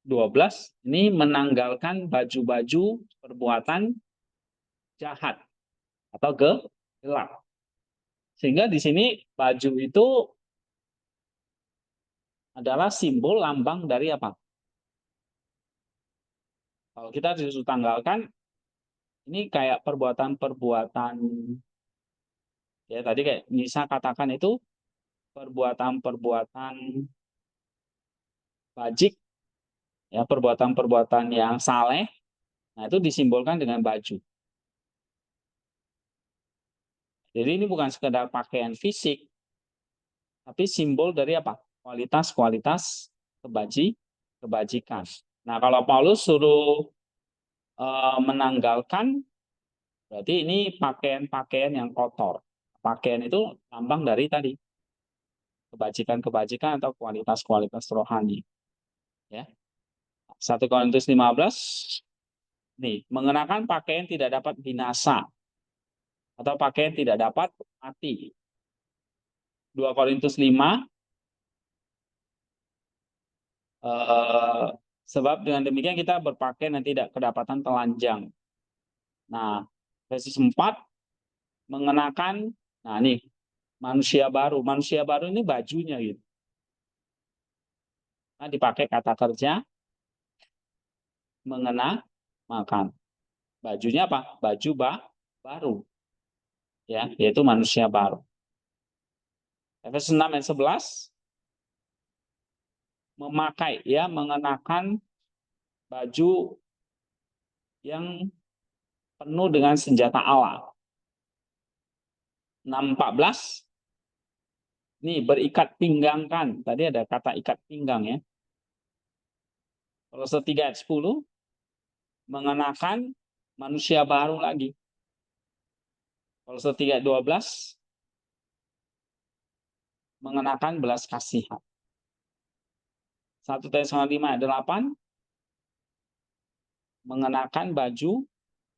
12 ini menanggalkan baju-baju perbuatan jahat atau gelap. Sehingga di sini baju itu adalah simbol lambang dari apa? Kalau kita disuruh tanggalkan, ini kayak perbuatan-perbuatan, ya tadi kayak Nisa katakan itu perbuatan-perbuatan bajik, ya perbuatan-perbuatan yang saleh. Nah itu disimbolkan dengan baju. Jadi ini bukan sekedar pakaian fisik, tapi simbol dari apa? Kualitas-kualitas kebajikan. Nah kalau Paulus suruh menanggalkan, berarti ini pakaian-pakaian yang kotor. Pakaian itu lambang dari tadi kebajikan-kebajikan atau kualitas-kualitas rohani. Ya. 1 Korintus 15 nih, mengenakan pakaian tidak dapat binasa atau pakaian tidak dapat mati. 2 Korintus 5 sebab dengan demikian kita berpakaian dan tidak kedapatan telanjang. Nah, versi 4 mengenakan, nah nih manusia baru. Manusia baru ini bajunya gitu. Nah, dipakai kata kerja makan. Bajunya apa? Baju baru. Ya, yaitu manusia baru. Efesus 6 ayat 11 memakai ya mengenakan baju yang penuh dengan senjata Allah. 6:14 nih berikat pinggangkan. Tadi ada kata ikat pinggang ya. Kolose 3 ayat 10 mengenakan manusia baru lagi. Kolose 3 ayat 12 mengenakan belas kasihan. 1 Tesalonika 5 ayat 8 mengenakan baju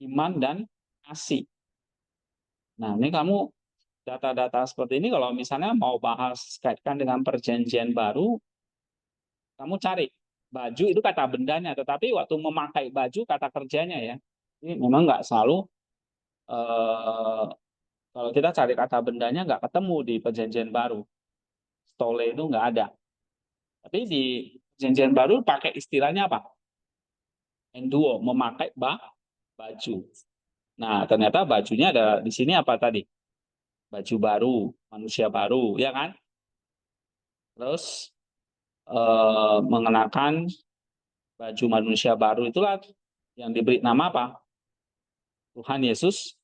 iman dan kasih. Nah, ini kamu data-data seperti ini kalau misalnya mau bahas kaitkan dengan perjanjian baru, kamu cari baju itu kata bendanya, tetapi waktu memakai baju kata kerjanya ya. Ini memang nggak selalu kalau kita cari kata bendanya nggak ketemu di perjanjian baru. Stole itu nggak ada. Tapi di perjanjian baru pakai istilahnya apa? Enduo, memakai baju. Nah, ternyata bajunya ada di sini apa tadi? Baju baru, manusia baru, ya kan? Terus mengenakan baju manusia baru itulah yang diberi nama apa? Tuhan Yesus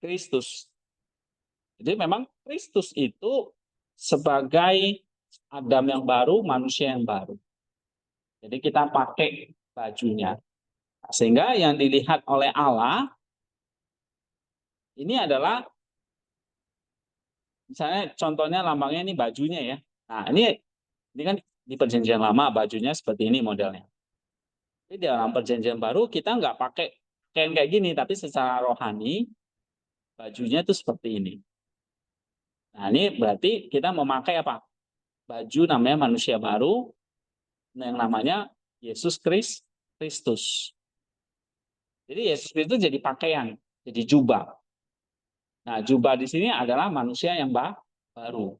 Kristus. Jadi memang Kristus itu sebagai Adam yang baru, manusia yang baru. Jadi kita pakai bajunya. Sehingga yang dilihat oleh Allah ini adalah misalnya contohnya lambangnya ini bajunya ya. Nah, ini kan di perjanjian lama bajunya seperti ini modelnya. Jadi dalam perjanjian baru kita nggak pakai kain kayak gini, tapi secara rohani bajunya itu seperti ini. Nah, ini berarti kita memakai apa? Baju namanya manusia baru, yang namanya Yesus Kristus. Jadi Yesus Kristus jadi pakaian, jadi jubah. Nah, jubah di sini adalah manusia yang baru.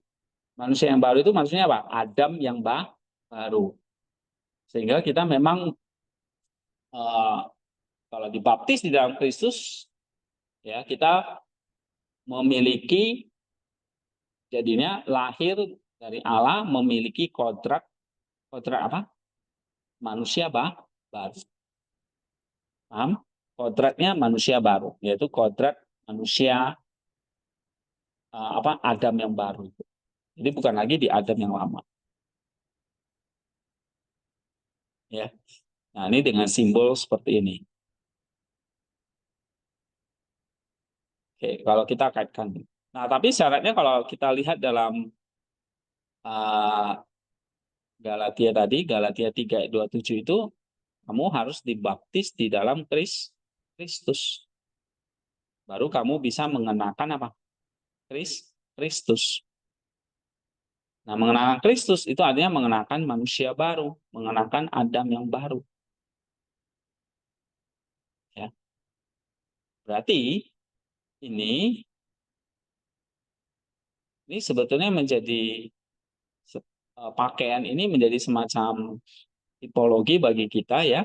Manusia yang baru itu maksudnya apa? Adam yang baru. Sehingga kita memang kalau dibaptis di dalam Kristus, ya kita memiliki jadinya lahir dari Allah memiliki kodrat apa? Manusia baru. Paham? Kodratnya manusia baru, yaitu kodrat manusia apa? Adam yang baru. Jadi bukan lagi di Adam yang lama. Ya. Nah, ini dengan simbol seperti ini. Oke, kalau kita kaitkan. Nah, tapi syaratnya kalau kita lihat dalam uh, Galatia tadi, Galatia 3:27 itu, kamu harus dibaptis di dalam Kristus. Baru kamu bisa mengenakan apa? Kristus. Nah, mengenakan Kristus itu artinya mengenakan manusia baru, mengenakan Adam yang baru. Ya. Berarti ini sebetulnya menjadi pakaian ini menjadi semacam tipologi bagi kita ya.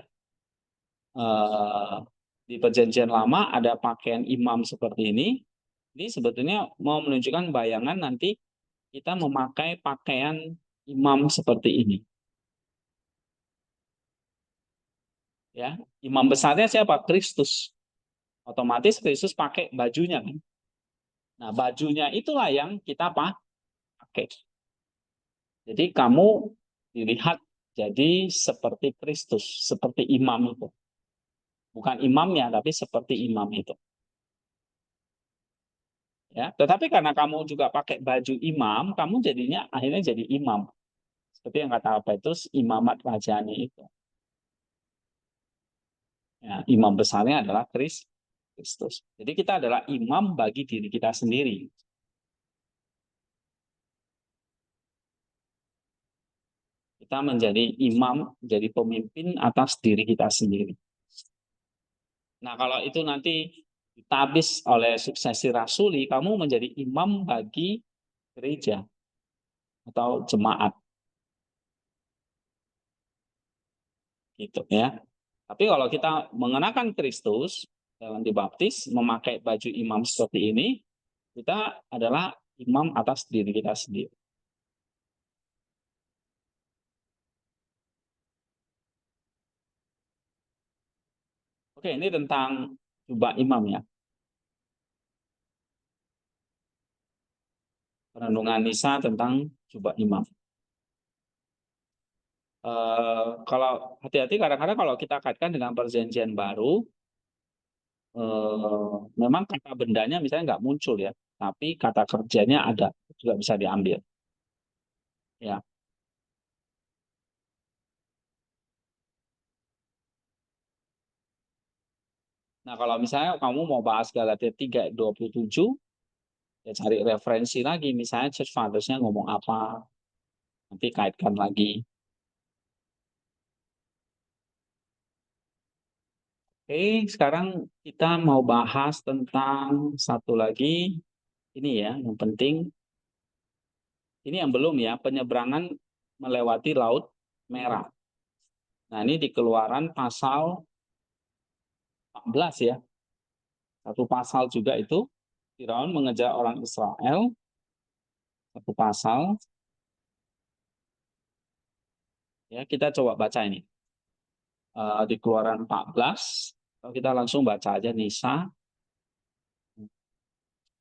Di perjanjian lama ada pakaian imam seperti ini. Ini sebetulnya mau menunjukkan bayangan nanti kita memakai pakaian imam seperti ini. Ya, imam besarnya siapa? Kristus. Otomatis Kristus pakai bajunya kan. Nah, bajunya itulah yang kita pakai. Jadi kamu dilihat jadi seperti Kristus, seperti imam itu. Bukan imamnya, tapi seperti imam itu. Ya, tetapi karena kamu juga pakai baju imam, kamu jadinya akhirnya jadi imam. Seperti yang kata Petrus, imamat rajani itu. Ya, imam besarnya adalah Kristus. Jadi kita adalah imam bagi diri kita sendiri. Kita menjadi imam, menjadi pemimpin atas diri kita sendiri. Nah, kalau itu nanti ditabis oleh suksesi rasuli, kamu menjadi imam bagi gereja atau jemaat. Gitu ya. Tapi kalau kita mengenakan Kristus dalam dibaptis, memakai baju imam seperti ini, kita adalah imam atas diri kita sendiri. Oke, ini tentang jubah imam ya. Perenungan Nisa tentang jubah imam. Kalau hati-hati kadang-kadang kalau kita kaitkan dengan perjanjian baru, memang kata bendanya misalnya nggak muncul ya, tapi kata kerjanya ada, juga bisa diambil. Ya. Nah, kalau misalnya kamu mau bahas Galatia 3:27, ya cari referensi lagi, misalnya Church Fathers-nya ngomong apa, nanti kaitkan lagi. Oke, sekarang kita mau bahas tentang satu lagi, ini ya, yang penting. Ini yang belum ya, penyeberangan melewati Laut Merah. Nah, ini di Keluaran pasal 14 ya. Satu pasal juga itu, Firaun mengejar orang Israel. Satu pasal. Ya, kita coba baca ini. Di Keluaran 14, kalau kita langsung baca aja Nisa.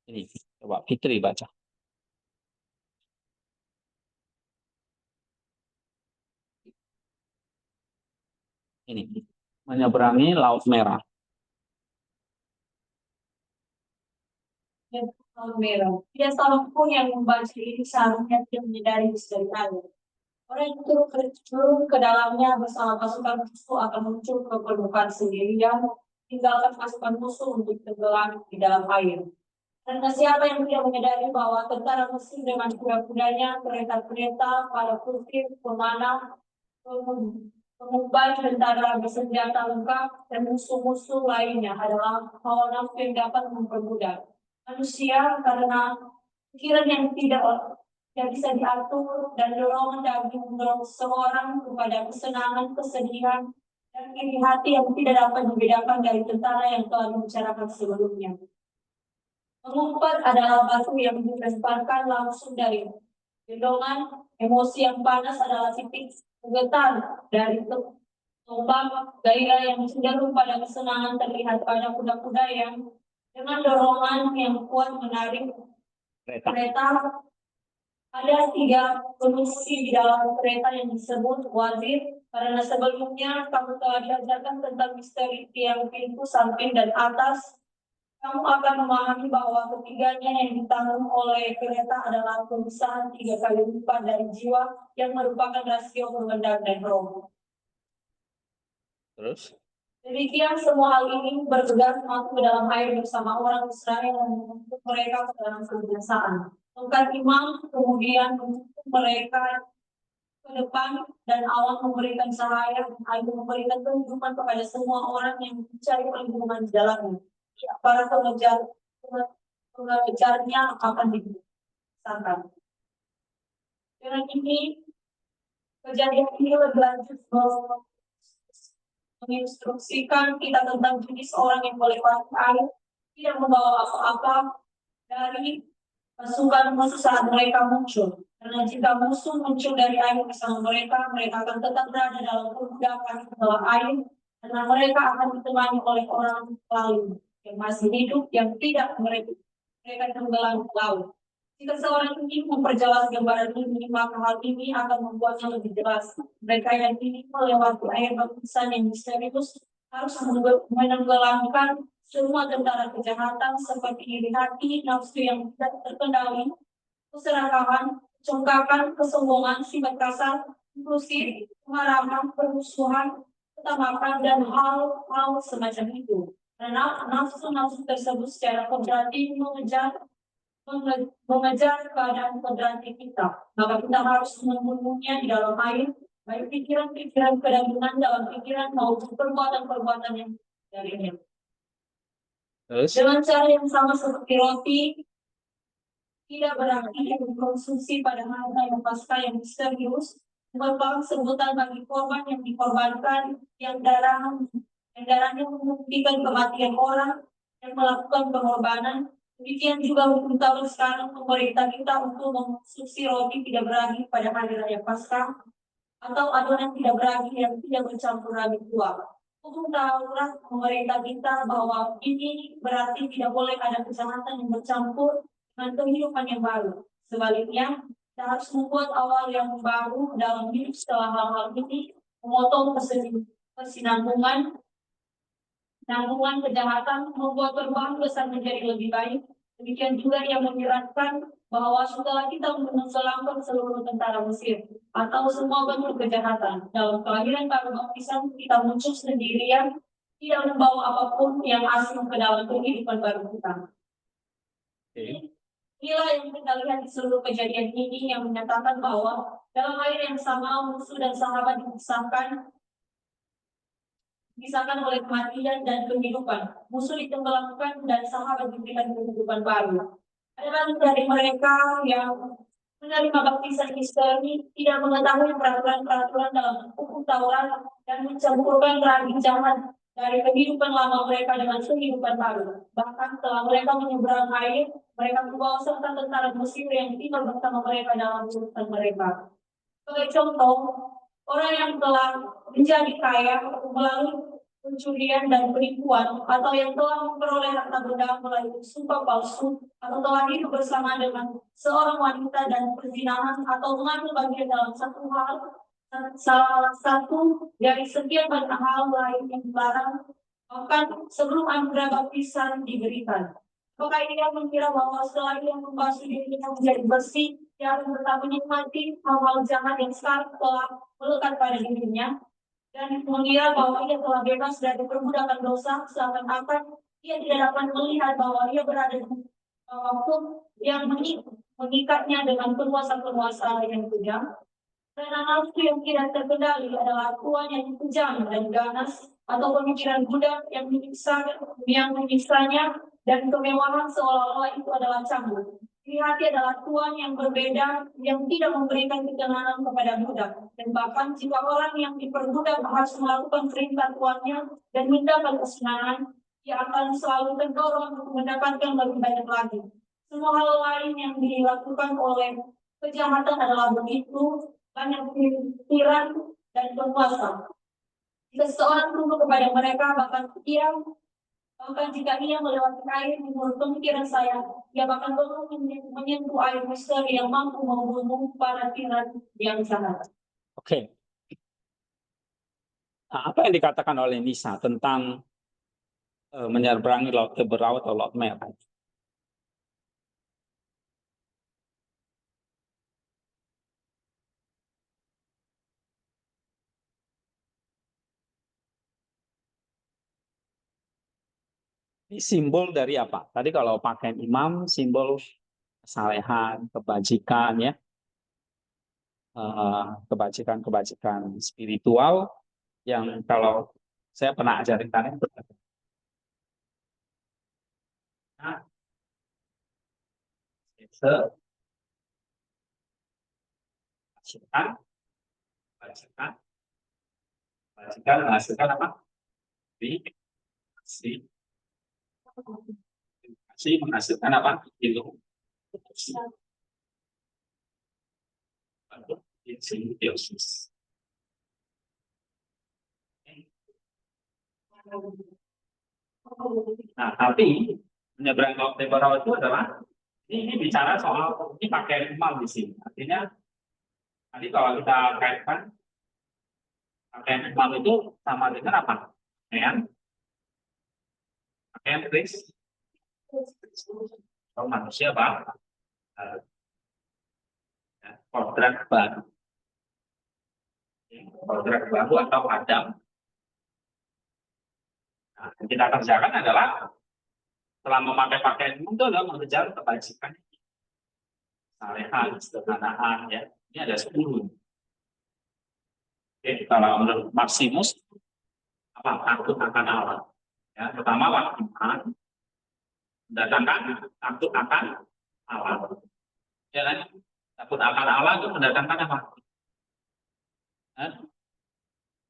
Ini, coba Fitri baca. Ini, menyeberangi Laut Merah. dan merah. Tidak seorang pun yang membaca ini seharusnya tidak menyadari misteri air. Orang yang turun ke dalamnya bersama pasukan musuh akan muncul ke permukaan sendirian, tinggalkan pasukan musuh untuk tenggelam di dalam air. Karena siapa yang tidak menyadari bahwa tentara Mesir dengan kuda-kudanya, kereta-kereta, para kusir, pemanah, pengubah tentara bersenjata lengkap, dan musuh-musuh lainnya adalah hawa nafsu yang dapat memperbudak manusia karena pikiran yang tidak bisa diatur dan dorongan daging mendorong seseorang kepada kesenangan, kesedihan, dan iri hati yang tidak dapat dibedakan dari tentara yang telah dibicarakan sebelumnya. Mengumpat adalah batu yang dilemparkan langsung dari gendongan. Emosi yang panas adalah titik getar dari tombak. Gairah yang cenderung pada kesenangan terlihat pada kuda-kuda yang dengan dorongan yang kuat menarik kereta. Ada 3 pengemudi di dalam kereta yang disebut wazir, karena sebelumnya kamu telah diajarkan tentang misteri tiang pintu samping dan atas. Kamu akan memahami bahwa ketiganya yang ditanggung oleh kereta adalah kebesaran 3 kali lipat dari jiwa yang merupakan rasio pengendal dan roh. Terus? Demikian semua hal ini bergegas masuk ke dalam air bersama orang Israel dan membentuk mereka ke dalam kebiasaan. Tongkat imam kemudian membentuk mereka ke depan dan awan memberikan cahaya dan air memberikan kehidupan kepada semua orang yang mencari perlindungan di dalamnya. Para pengejarnya akan dibinasakan. Dengan ini, kejadian ini berlanjut menginstruksikan kita tentang jenis orang yang melewati air, tidak membawa apa-apa dari pasukan musuh saat mereka muncul. Karena jika musuh muncul dari air bersama mereka, mereka akan tetap berada dalam perbudakan di bawah air, karena mereka akan ditemani oleh orang lain yang masih hidup yang tidak mereka tenggelam ke laut. Jika seorang ingin memperjelas gambaran ini, maka hal ini akan membuatnya lebih jelas. Mereka yang ingin melewati air baptisan yang misterius harus menenggelamkan semua tentara kejahatan seperti iri hati, nafsu yang tidak terkendali, keserakahan, congkakan, kesombongan, sifat kasar, impulsif, kemarahan, permusuhan, ketamakan, dan hal-hal semacam itu. Karena nafsu-nafsu tersebut secara kodrati mengejar keadaan kodrati kita. Maka kita harus membunuhnya di dalam air, baik pikiran-pikiran kedagingan dalam pikiran maupun perbuatan-perbuatan yang darinya. Terus? Dengan cara yang sama seperti roti, tidak berarti dikonsumsi pada hari yang pasca yang misterius, merupakan sebutan bagi korban yang dikorbankan, yang darahnya membuktikan kematian orang yang melakukan pengorbanan. Demikian juga hukum Taurat sekarang memerintah kita untuk mengkonsumsi roti tidak beragi pada hari raya Paskah atau adonan tidak beragi yang tidak bercampur ragi tua. Hukum Taurat memerintah kita bahwa ini berarti tidak boleh ada kejahatan yang bercampur dengan kehidupan yang baru. Sebaliknya, kita harus membuat awal yang baru dalam hidup setelah hal-hal ini, memotong kesinambungan kejahatan, membuat perubahan besar menjadi lebih baik. Demikian juga yang menyiratkan bahwa setelah kita menenggelamkan seluruh tentara Mesir atau semua bentuk kejahatan, dalam kelahiran baru baptisan kita muncul sendirian, tidak membawa apapun yang asing ke dalam kehidupan baru kita. Inilah yang kita lihat di seluruh kejadian ini yang menyatakan bahwa dalam air yang sama musuh dan sahabat dipisahkan oleh kematian dan kehidupan. Musuh ditenggelamkan dan sahabat diberikan kehidupan baru. Ada dari mereka yang menerima baptisan misteri tidak mengetahui peraturan-peraturan dalam hukum Taurat dan mencampurkan ragi jahat dari kehidupan lama mereka dengan kehidupan baru. Bahkan setelah mereka menyeberang air, mereka membawa serta tentara Mesir yang tinggal bersama mereka dalam urusan mereka. Sebagai contoh, orang yang telah menjadi kaya melalui pencurian dan penipuan, atau yang telah memperoleh harta benda melalui sumpah palsu, atau telah hidup bersama dengan seorang wanita dan perzinahan, atau mengambil bagian dalam salah satu dari sekian banyak hal lain yang dilarang, bahkan sebelum anugerah baptisan diberikan. Maka ia mengira bahwa setelah ia membasuh dirinya menjadi bersih, ia akan tetap menikmati hal-hal jahat yang sekarang telah melekat pada dirinya, dan mengira bahwa ia telah bebas dari perbudakan dosa, seakan-akan ia tidak dapat melihat bahwa ia berada di hukum yang mengikatnya dengan penguasa-penguasa yang kejam. Karena nafsu yang tidak terkendali adalah tuan yang kejam dan ganas, atau pemikiran budak yang menyiksanya, dan kemewahan seolah-olah itu adalah cambuk. Hati adalah tuan yang berbeda, yang tidak memberikan ketenangan kepada budak. Dan bahkan jika orang yang diperbudak harus melakukan perintah tuannya dan mendapat kesenangan, ia akan selalu terdorong untuk mendapatkan lebih banyak lagi. Semua hal lain yang dilakukan oleh kejahatan adalah begitu banyak pikiran dan penguasa. Jika seseorang tunduk kepada mereka, bahkan jika ia melewati air menurut pemikiran saya, ia bahkan perlu menyentuh air misteri yang mampu membunuh para tiran yang jahat. Oke. Nah, apa yang dikatakan oleh Nisa tentang menyeberangi laut Teberau atau laut Merah? Ini simbol dari apa? Tadi kalau pakaian imam, simbol kesalehan, kebajikan, ya, kebajikan spiritual yang kalau saya pernah ajarin kalian. Nah, kebajikan menghasilkan apa? Kasih menghasilkan apa? Ilmu. Simbiosis. Nah, tapi menyeberang laut Teberau itu adalah ini bicara soal ini pakaian imam di sini. Artinya tadi kalau kita kaitkan pakaian imam itu sama dengan apa? Pakaian Chris. Kalau manusia apa? Kodrat baru. Kodrat baru atau Adam. Nah, yang kita kerjakan adalah setelah memakai pakaian itu adalah mengejar kebajikan, salehan, kesederhanaan, ya. Ini ada 10. Oke, kalau menurut Maximus apa? Takut akan Allah. Ya, pertama iman, mendatangkan takut akan Allah. Ya kan? Takut akan Allah itu mendatangkan apa?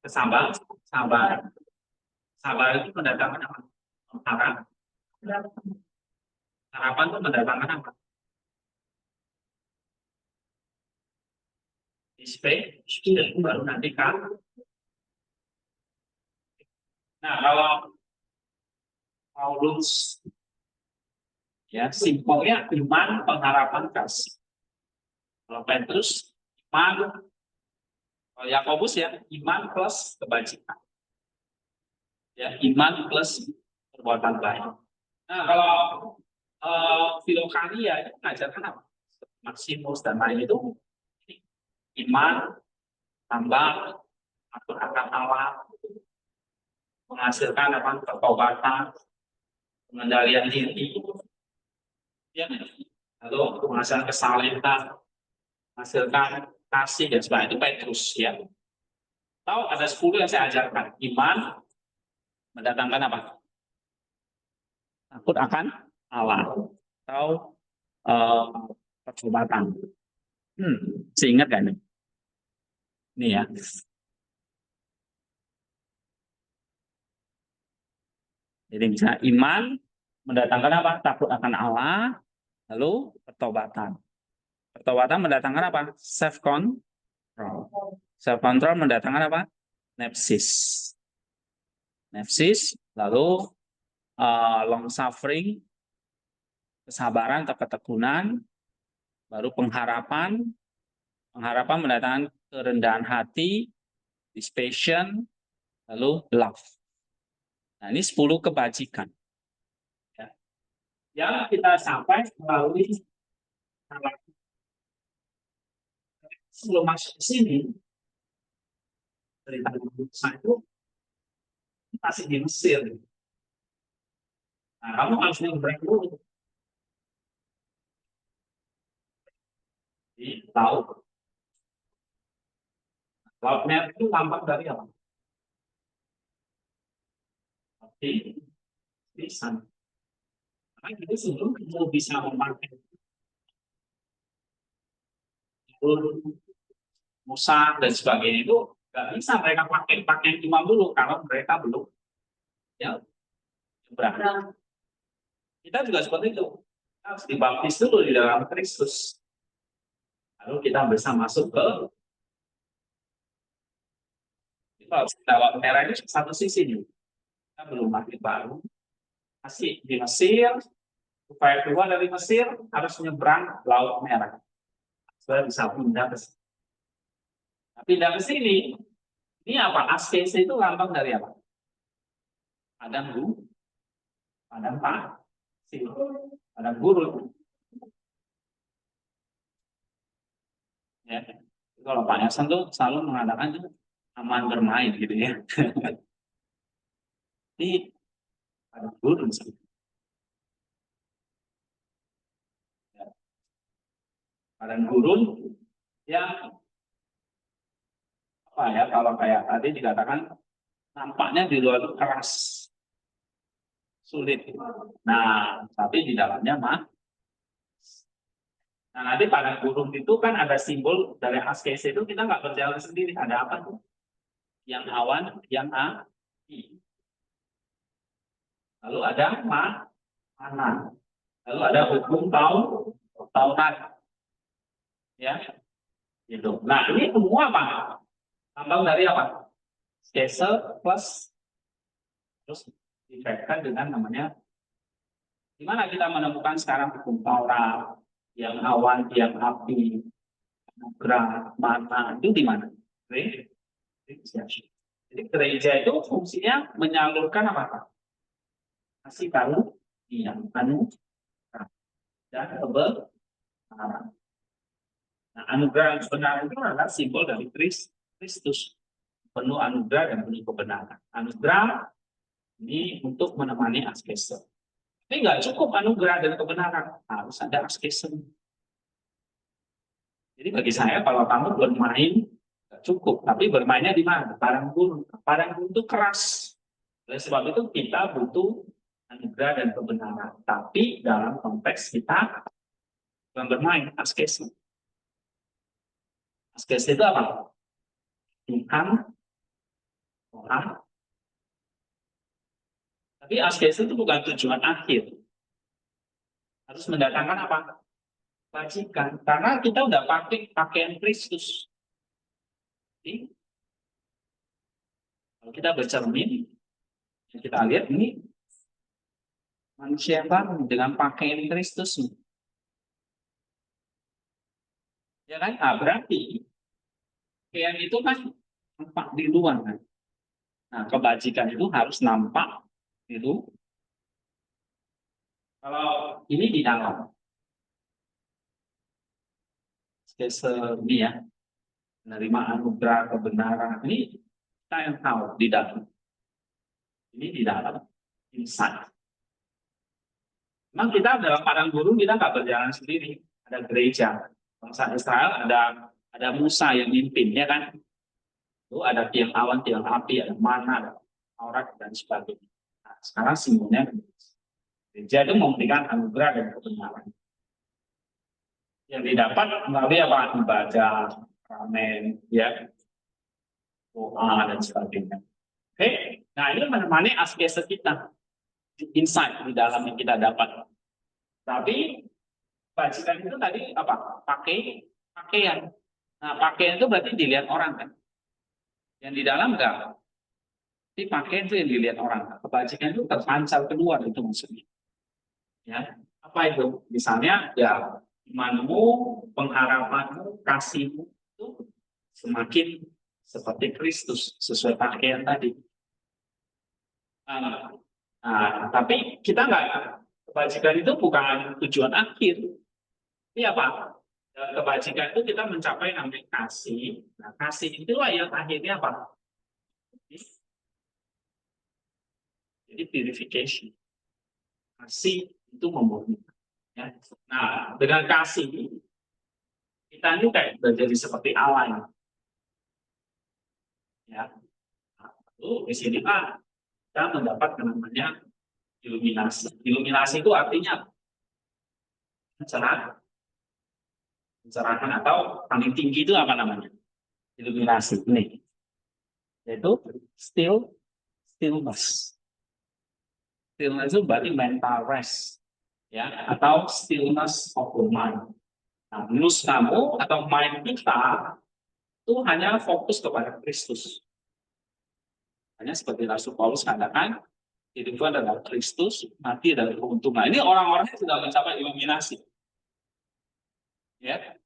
Kesabaran, sabar. Sabar itu mendatangkan apa? Harapan itu mendatangkan apa? Itu baru nanti kan. Nah, kalau Paulus, ya, simpelnya iman, pengharapan, kasih. Kalau Petrus, iman. Kalau Yakobus, ya, iman plus kebajikan. Ya, iman plus perbuatan baik. Nah, kalau Filokania itu mengajarkan apa? Maximus dan lain itu iman tambah atur akan Allah, menghasilkan apa? Pertobatan, pengendalian diri, ya, lalu menghasilkan kesalehan, menghasilkan kasih dan sebagainya. Itu Petrus, ya. Tahu ada 10 yang saya ajarkan. Iman mendatangkan apa? Takut akan Allah atau pertobatan. Seingat kan? Ini ya. Jadi misalnya iman mendatangkan apa? Takut akan Allah, lalu pertobatan. Pertobatan mendatangkan apa? Self control. Self control mendatangkan apa? Nepsis. Nepsis, lalu long suffering, kesabaran atau ketekunan, baru pengharapan. Pengharapan mendatangkan kerendahan hati, dispassion, lalu love. Nah, ini 10 kebajikan. Ya. yang kita sampai melalui sebelum masuk ke sini dari tadi itu masih di Mesir. Nah, kamu harus nyebrang dulu di laut. Laut Merah itu tampak dari apa? Di sana. Karena itu sebelum kamu bisa memakai musang dan sebagainya itu nggak bisa mereka pakai pakaian imam dulu kalau mereka belum ya nyebrang. Kita juga seperti itu. Kita harus dibaptis dulu di dalam Kristus. Lalu kita bisa masuk ke Laut Merah ini satu sisi nih. Kita belum mati baru. Masih di Mesir, supaya keluar dari Mesir harus menyeberang Laut Merah. Supaya bisa pindah ke sini. Nah, pindah ke sini, ini apa? Askese itu lambang dari apa? Padang gurun, padang pasir, padang gurun. Ya, kalau Pak Yasan tuh selalu mengatakan itu aman bermain gitu ya. Ini padang gurun sih. Ya. Padang gurun yang apa ya? Kalau kayak tadi dikatakan nampaknya di luar itu keras, sulit. Nah, tapi di dalamnya mah. Nah, nanti pada gurun itu kan ada simbol dari askese itu kita nggak berjalan sendiri. Ada apa tuh? Yang awan, yang api. Lalu ada mana. Lalu ada hukum Taurat. Ya, gitu. Nah, ini semua apa? Lambang dari apa? Askese plus terus dikaitkan dengan namanya. Di mana kita menemukan sekarang hukum Taurat, yang awan, yang api, gerak, mana, itu di mana? Gereja. Jadi gereja itu fungsinya menyalurkan apa? Kasih karunia, anugerah dan kebenaran. Nah, anugerah dan kebenaran itu adalah simbol dari Kristus. Penuh anugerah dan penuh kebenaran. Anugerah ini untuk menemani askese. Tapi nggak cukup anugerah dan kebenaran, harus ada askese. Jadi bagi saya kalau kamu bermain nggak cukup, tapi bermainnya di mana? Padang gurun. Padang gurun itu keras. Oleh sebab itu kita butuh anugerah dan kebenaran. Tapi dalam konteks kita bukan bermain, askese. Askese itu apa? Tuhan, orang. Tapi askese itu bukan tujuan akhir. Harus mendatangkan apa? Kebajikan. Karena kita udah pakai pakaian Kristus. Jadi, kalau kita bercermin, kita lihat ini manusia yang baru dengan pakaian Kristus. Ya kan? Nah, berarti pakaian itu kan nampak di luar kan. Nah, kebajikan itu harus nampak di luar. Kalau ini di dalam. Ini ya, menerima anugerah kebenaran. Ini kita yang tahu di dalam. Ini di dalam, inside. Memang kita dalam padang gurun kita nggak berjalan sendiri. Ada gereja. Bangsa Israel ada Musa yang mimpin, ya kan? Itu ada tiang awan, tiang api, ada mana, ada Taurat dan sebagainya. Nah, sekarang simbolnya gereja itu memberikan anugerah dan kebenaran. Yang didapat melalui apa? Ibadah, ramen, ya, doa dan sebagainya. Oke, nah ini menemani askese kita, insight di dalam yang kita dapat. Tapi bajikan itu tadi apa? Pakaian. Nah, pakaian itu berarti dilihat orang kan? Yang di dalam enggak. Tapi pakaian itu yang dilihat orang. Kebajikan itu terpancar keluar itu maksudnya. Ya, apa itu? Misalnya ya imanmu, pengharapanmu, kasihmu itu semakin seperti Kristus sesuai pakaian tadi. Tapi kita nggak Kebajikan itu bukan tujuan akhir. Ini apa? Kebajikan itu kita mencapai namanya kasih. Nah, kasih itulah yang akhirnya apa? Jadi purification. Kasih itu memurnikan. Ya. Nah, dengan kasih kita ini kayak menjadi seperti Allah. Ya. Nah, lalu di sini kita mendapat namanya iluminasi. Iluminasi itu artinya pencerahan. Pencerahan atau paling tinggi itu apa namanya? Iluminasi. Ini yaitu stillness. Stillness itu berarti mental rest, ya, atau stillness of the mind. Nah, nus kamu atau mind kita itu hanya fokus kepada Kristus. Hanya seperti Rasul Paulus katakan, hidup itu adalah Kristus, mati adalah keuntungan. Ini orang-orang yang sudah mencapai iluminasi. Ya,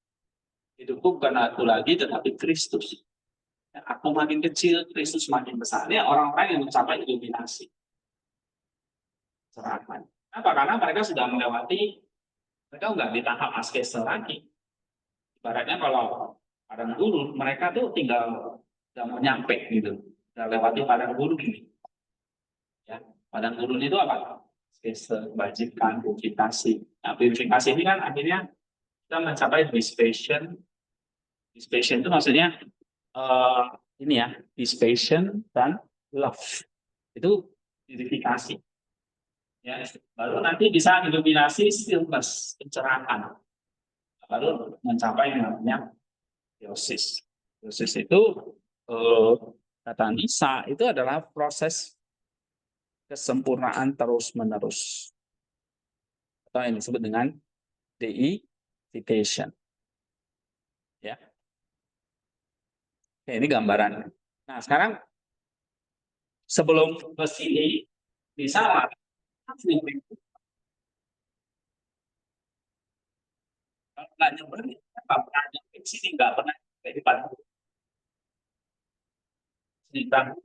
hidupku bukan aku lagi, tetapi Kristus. Ya, aku makin kecil, Kristus makin besar. Ini orang-orang yang mencapai iluminasi. Serapan. Kenapa? Karena mereka sudah melewati, mereka nggak di tahap askese lagi. Ibaratnya kalau padang gurun, mereka tuh tinggal mau nyampe gitu, udah lewati padang gurun ini. Ya, padang gurun itu apa? Askese, kebajikan, purifikasi. Nah, purifikasi ini kan akhirnya kita mencapai dispassion. Dispassion itu maksudnya ini ya, dispassion dan love. Itu purifikasi. Ya, baru nanti bisa iluminasi stillness, pencerahan, baru mencapai namanya teosis. Teosis itu kata Nisa itu adalah proses kesempurnaan terus menerus atau yang disebut dengan deification. Ya, oke, ini gambaran. Nah, sekarang sebelum ke sini bisa nggak nyebar, nggak pernah nyampe sini, nggak pernah di Bandung.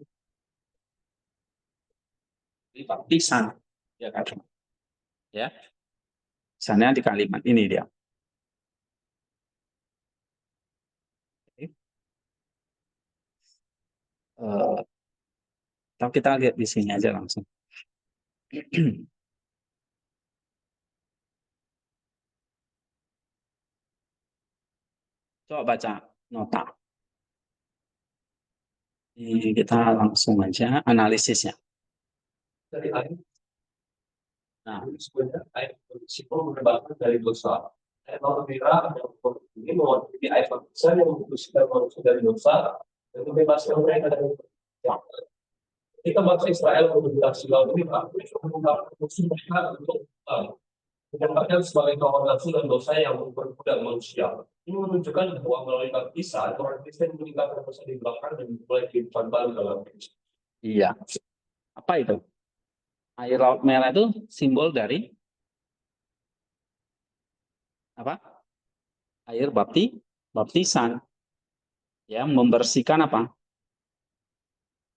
Di baptisan, ya kan? Ya, misalnya di kalimat ini dia. Atau kita lihat di sini aja langsung. Coba baca nota. Ini kita langsung aja analisisnya. Dari air Nah, sebenarnya air berisiko menyebabkan dari dosa. Air laut merah yang ini mewakili air baptisan yang membersihkan manusia dari dosa dan membebaskan mereka dari dosa. Ketika bangsa Israel membersihkan laut ini, mereka menggunakan musuh mereka untuk menempatkan sebagai kawan nafsu dan dosa yang memperbudak manusia. Ini menunjukkan bahwa melalui baptisan orang Kristen meninggalkan dosa di belakang dan mulai kehidupan baru dalam Kristus. iya. Apa itu? Air laut merah itu simbol dari apa? Air baptisan. Ya, membersihkan apa?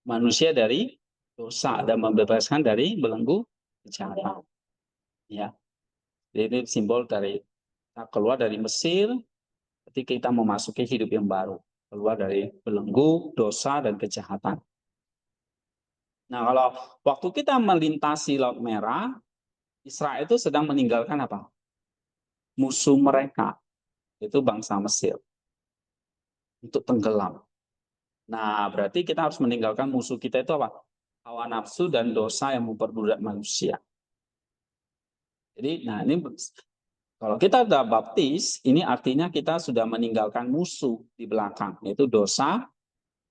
Manusia dari dosa dan membebaskan dari belenggu kejahatan. Ya. Jadi ini simbol dari kita keluar dari Mesir ketika kita memasuki hidup yang baru, keluar dari belenggu dosa dan kejahatan. Nah, kalau waktu kita melintasi Laut Merah, Israel itu sedang meninggalkan apa? Musuh mereka, itu bangsa Mesir, untuk tenggelam. Nah, berarti kita harus meninggalkan musuh kita itu apa? Hawa nafsu dan dosa yang memperbudak manusia. Jadi, nah ini kalau kita sudah baptis, ini artinya kita sudah meninggalkan musuh di belakang, yaitu dosa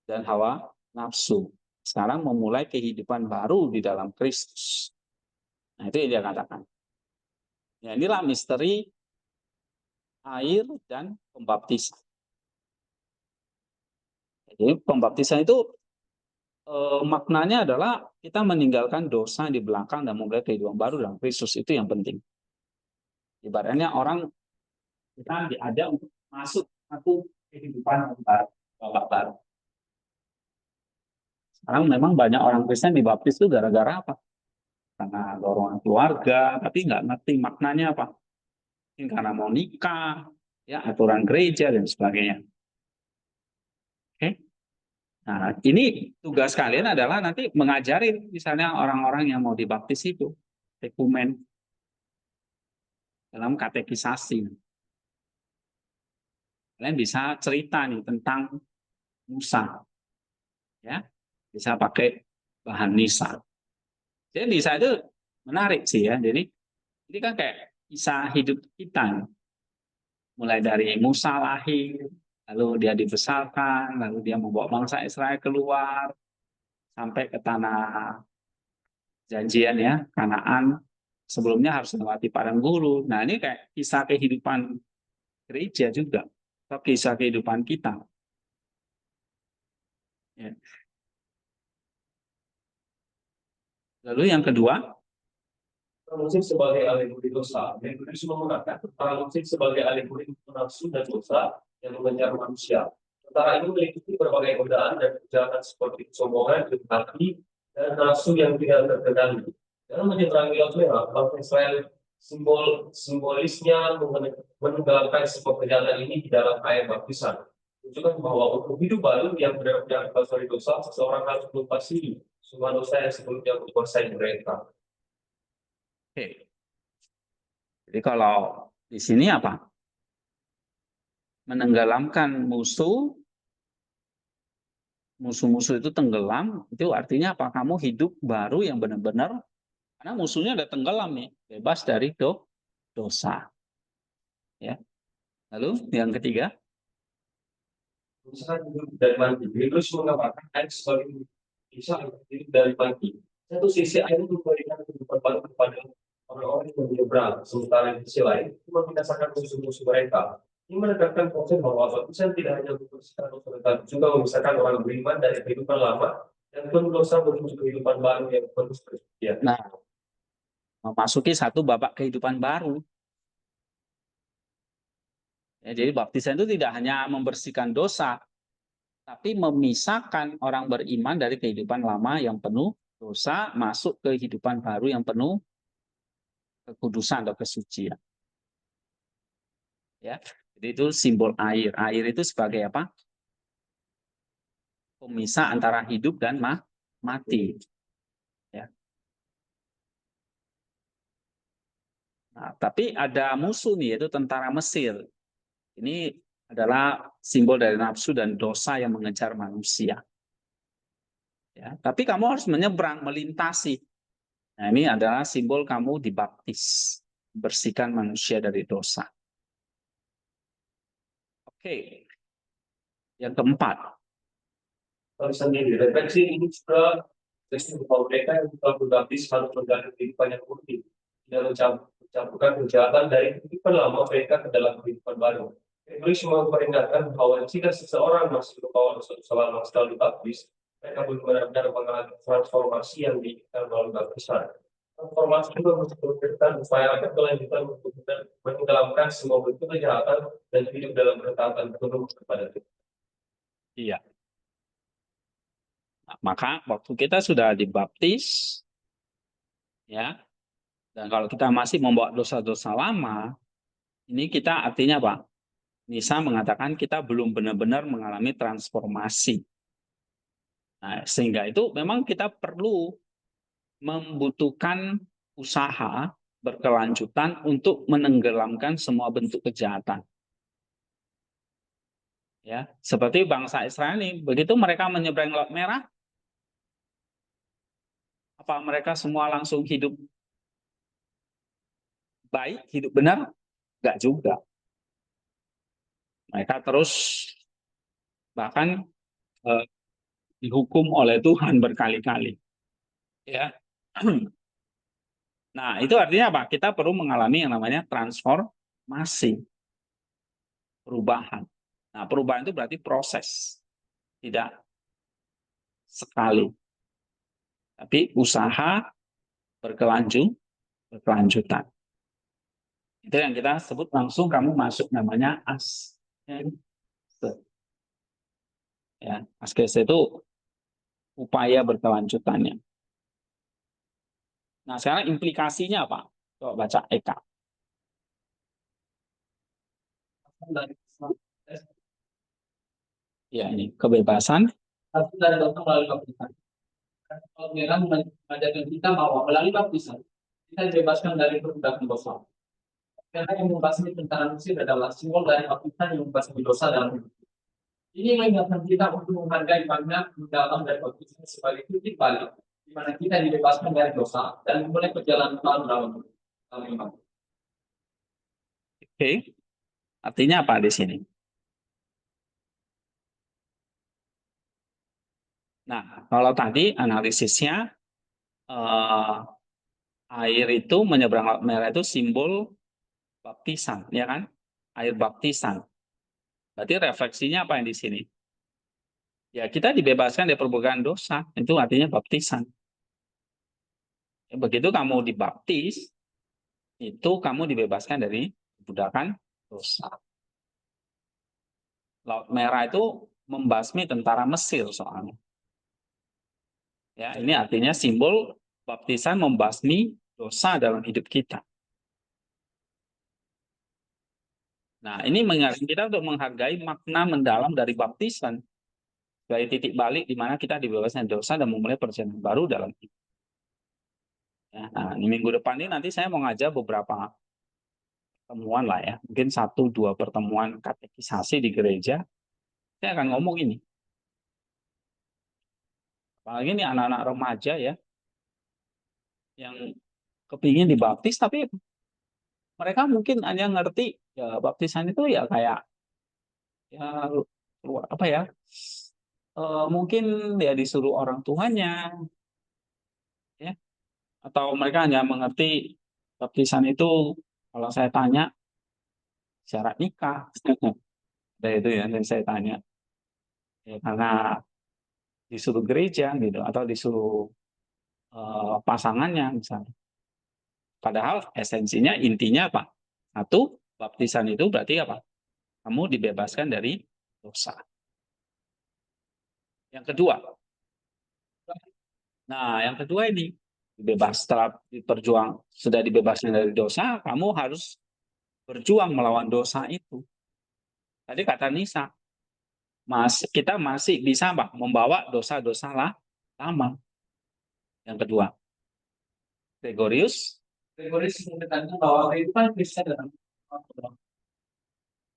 dan hawa nafsu. Sekarang memulai kehidupan baru di dalam Kristus. Nah, itu yang dia katakan. Ya, inilah misteri air dan pembaptisan. Jadi pembaptisan itu maknanya adalah kita meninggalkan dosa di belakang dan memulai kehidupan baru dalam Kristus. Itu yang penting. Ibaratnya orang kita diajak untuk masuk satu kehidupan baru, babak baru. Sekarang memang banyak orang Kristen dibaptis itu gara-gara apa? karena dorongan keluarga, tapi nggak ngerti maknanya apa. Mungkin karena mau nikah, ya aturan gereja dan sebagainya. Oke. Nah, ini tugas kalian adalah nanti mengajarin misalnya orang-orang yang mau dibaptis itu, tekumen dalam katekisasi. Kalian bisa cerita nih tentang Musa, ya, bisa pakai bahan Nisa. Jadi Nisa itu menarik sih ya. Jadi ini kan kayak kisah hidup kita, mulai dari Musa lahir, lalu dia dibesarkan, lalu dia membawa bangsa Israel keluar sampai ke tanah janjian ya, Kanaan. Sebelumnya harus melewati padang gurun. Nah ini kayak kisah kehidupan gereja juga, atau kisah kehidupan kita. Ya. Lalu yang kedua, Musik sebagai alegori dosa. Dan Yesus menggunakan musik sebagai alegori nafsu dan dosa yang mengejar manusia. Sementara ini meliputi berbagai godaan dan kejahatan seperti kesombongan, iri hati, dan nafsu yang tidak terkendali. Dalam menyeberangi Laut Merah, bangsa Israel simbolisnya menenggelamkan semua kejahatan ini di dalam air baptisan. Menunjukkan bahwa untuk hidup baru yang benar-benar bebas dari dosa, seseorang harus melupasi semua dosa yang sebelumnya menguasai mereka. oke. Jadi kalau di sini apa? Menenggelamkan musuh-musuh itu tenggelam, itu artinya apa? Kamu hidup baru yang benar-benar, karena musuhnya udah tenggelam nih, bebas dari dosa. Ya. Lalu yang ketiga, Misalkan hidup dari mati, Yesus mengatakan air sebagai bisa hidup dari mati. Satu sisi air itu memberikan kehidupan baru kepada orang-orang yang menyeberang, sementara di sisi lain itu membinasakan musuh-musuh mereka. Ini menekankan konsep bahwa baptisan tidak hanya membersihkan dosa, tetapi juga memisahkan orang beriman dari kehidupan lama yang penuh dosa menuju kehidupan baru yang penuh persetia. nah, memasuki satu babak kehidupan baru. Ya, jadi baptisan itu tidak hanya membersihkan dosa, tapi memisahkan orang beriman dari kehidupan lama yang penuh dosa, masuk ke kehidupan baru yang penuh kekudusan atau kesucian. Ya, jadi itu simbol air. Air itu sebagai apa? Pemisah antara hidup dan mati. Ya. Nah, tapi ada musuh nih, yaitu tentara Mesir. Ini adalah simbol dari nafsu dan dosa yang mengejar manusia. Ya, tapi kamu harus menyeberang, melintasi. Nah, ini adalah simbol kamu dibaptis, bersihkan manusia dari dosa. Oke, yang keempat. Sendiri, refleksi ini juga bahwa mereka yang telah berbaptis harus menjalani kehidupan yang murni, tidak mencampurkan kejahatan dari kehidupan lama mereka ke dalam kehidupan baru. Inggris memperingatkan bahwa jika seseorang masih membawa dosa lama setelah dibaptis, mereka belum benar-benar mengalami transformasi yang diinginkan melalui baptisan. Transformasi juga membutuhkan upaya kelanjutan untuk menenggelamkan semua bentuk kejahatan dan hidup dalam ketaatan penuh kepada Tuhan. Iya. Nah, maka waktu kita sudah dibaptis, ya, dan kalau kita masih membawa dosa-dosa lama, ini kita artinya apa? Nisa mengatakan kita belum benar-benar mengalami transformasi. Nah, sehingga itu memang kita perlu membutuhkan usaha berkelanjutan untuk menenggelamkan semua bentuk kejahatan. Ya, seperti bangsa Israel ini, begitu mereka menyeberang Laut Merah, apa mereka semua langsung hidup baik, hidup benar? Enggak juga. Mereka terus bahkan dihukum oleh Tuhan berkali-kali. Ya. Nah, itu artinya apa? Kita perlu mengalami yang namanya transformasi, perubahan. Nah, perubahan itu berarti proses, tidak sekali, tapi usaha berkelanjutan. Itu yang kita sebut langsung kamu masuk namanya askese. Ya, askese itu upaya berkelanjutannya. Nah, sekarang implikasinya apa? Coba baca Eka. Dari Ya, ini kebebasan. satu dari dosa melalui baptisan. Kalau Mira mengajarkan kita bahwa melalui baptisan kita dibebaskan dari perbudakan dosa. Karena yang membasmi tentara Mesir adalah simbol dari baptisan yang membasmi dosa dalam hidup. Ini mengingatkan kita untuk menghargai makna mendalam dari baptisan sebagai titik balik, di mana kita dibebaskan dari dosa dan memulai perjalanan dalam iman. Oke. Artinya apa di sini? Nah, kalau tadi analisisnya air itu menyeberang Laut Merah itu simbol baptisan, ya kan? Air baptisan. Berarti refleksinya apa yang di sini? Ya, kita dibebaskan dari perbudakan dosa. Itu artinya baptisan. Ya, begitu kamu dibaptis, itu kamu dibebaskan dari perbudakan dosa. Laut Merah itu membasmi tentara Mesir soalnya. Ya, ini artinya simbol baptisan membasmi dosa dalam hidup kita. Nah, ini mengingatkan kita untuk menghargai makna mendalam dari baptisan sebagai titik balik di mana kita dibebaskan dari dosa dan memulai perjalanan baru dalam hidup. Ya, nah, di minggu depan ini nanti saya mau ngajar beberapa pertemuan lah ya, mungkin 1-2 pertemuan katekisasi di gereja. Saya akan ngomong ini. Apalagi ini anak-anak remaja ya, yang kepingin dibaptis tapi mereka mungkin hanya ngerti ya baptisan itu ya kayak ya apa ya, mungkin ya disuruh orang tuanya ya, atau mereka hanya mengerti baptisan itu kalau saya tanya syarat nikah. Nah, itu ya yang saya tanya ya, karena disuruh gereja gitu atau disuruh pasangannya misalnya. Padahal esensinya intinya apa? Satu, baptisan itu berarti apa? Kamu dibebaskan dari dosa. Yang kedua, nah yang kedua ini bebas setelah sudah dibebaskan dari dosa, kamu harus berjuang melawan dosa itu. Tadi kata Nisa, kita masih bisa apa? Membawa dosa-dosa lama. Yang kedua, Gregorius menekankan bahwa kehidupan Kristen dalam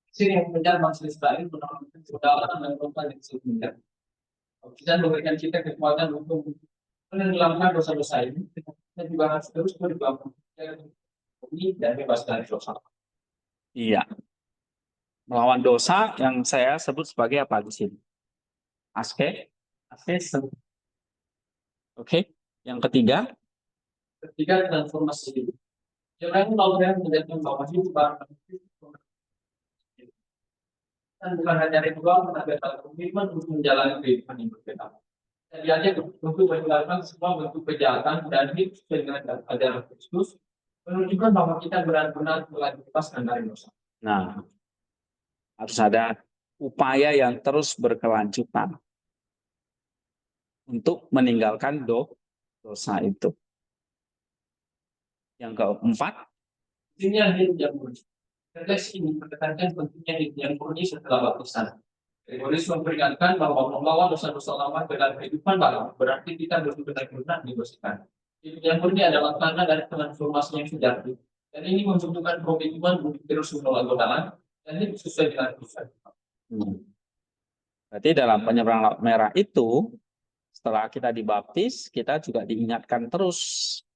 sini yang mengejar bangsa Israel menawarkan kedaulatan dan kota yang sebelumnya. Kita memberikan kita kekuatan untuk menenggelamkan dosa-dosa ini. Kita juga harus terus berjuang ini dan bebas dari dosa. Iya. Melawan dosa yang saya sebut sebagai apa di sini? Askesis. Oke. Yang ketiga, Transformasi hidup. Jangan kalau yang menjadikan bahwa hidup dan bukan hanya ritual menambahkan komitmen untuk menjalani kehidupan yang berbeda. Jadi aja untuk meninggalkan semua bentuk kejahatan dan hidup sesuai dengan ajaran Kristus, menunjukkan bahwa kita benar-benar telah dibebaskan dari dosa. nah, harus ada upaya yang terus berkelanjutan untuk meninggalkan dosa itu. Yang keempat, Intinya hidup yang murni. Refleksi ini menekankan pentingnya hidup yang murni setelah baptisan. Gregorius memperingatkan bahwa membawa dosa-dosa lama ke dalam kehidupan baru berarti kita benar-benar dibersihkan. Hidup yang murni adalah tanda dari transformasi yang sejati. Dan ini membutuhkan komitmen untuk terus menolak godaan dan hidup sesuai dengan Tuhan. Berarti dalam penyeberangan Laut Merah itu, setelah kita dibaptis, kita juga diingatkan terus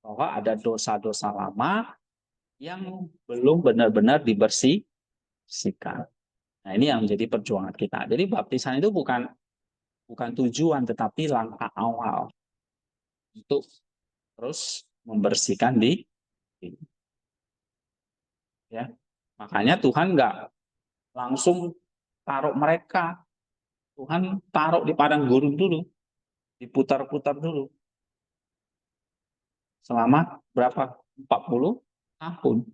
bahwa ada dosa-dosa lama yang belum benar-benar dibersihkan. Nah, ini yang menjadi perjuangan kita. Jadi baptisan itu bukan tujuan, tetapi langkah awal untuk terus membersihkan diri. Ya, makanya Tuhan nggak langsung taruh mereka. Tuhan taruh di padang gurun dulu, diputar-putar dulu. Selama berapa? 40 tahun.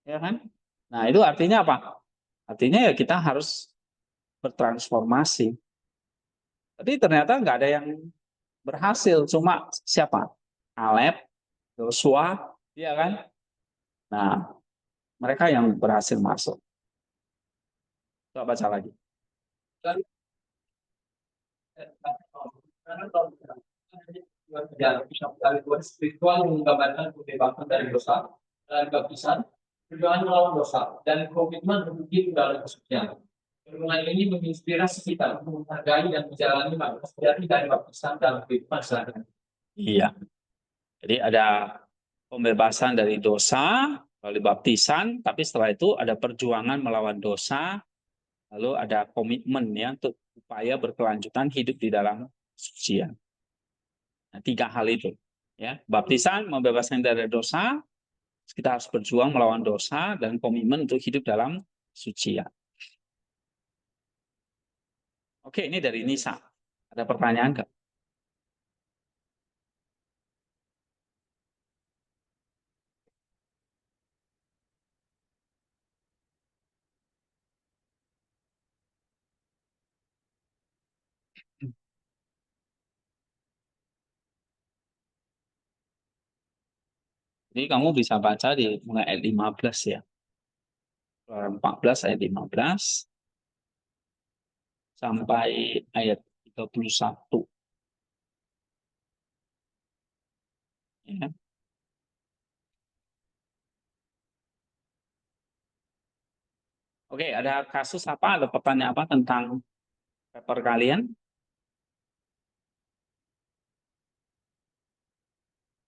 Ya kan? Nah, itu artinya apa? Artinya ya kita harus bertransformasi. Tapi ternyata nggak ada yang berhasil. Cuma siapa? Kaleb, Yosua, iya kan? Nah, mereka yang berhasil masuk. Coba baca lagi. Karena kalau perjalanan spiritual yang menggambarkan kebebasan dari dosa, dan baptisan, perjuangan melawan dosa, dan komitmen untuk hidup dalam kesucian. Perjuangan ini menginspirasi kita untuk menghargai dan menjalani makna sejati dari baptisan dalam kehidupan sehari-hari. Iya. Jadi ada pembebasan dari dosa melalui baptisan, tapi setelah itu ada perjuangan melawan dosa, lalu ada komitmen ya untuk upaya berkelanjutan hidup di dalam kesucian. Nah, 3 hal itu, ya, baptisan membebaskan dari dosa, kita harus berjuang melawan dosa dan komitmen untuk hidup dalam kesucian. Oke, ini dari Nisa. Ada pertanyaan nggak? Jadi kamu bisa baca di mulai ayat 15 ya. Keluaran 14 ayat 15 sampai ayat 31. Ya. Oke, ada kasus apa? Ada pertanyaan apa tentang paper kalian?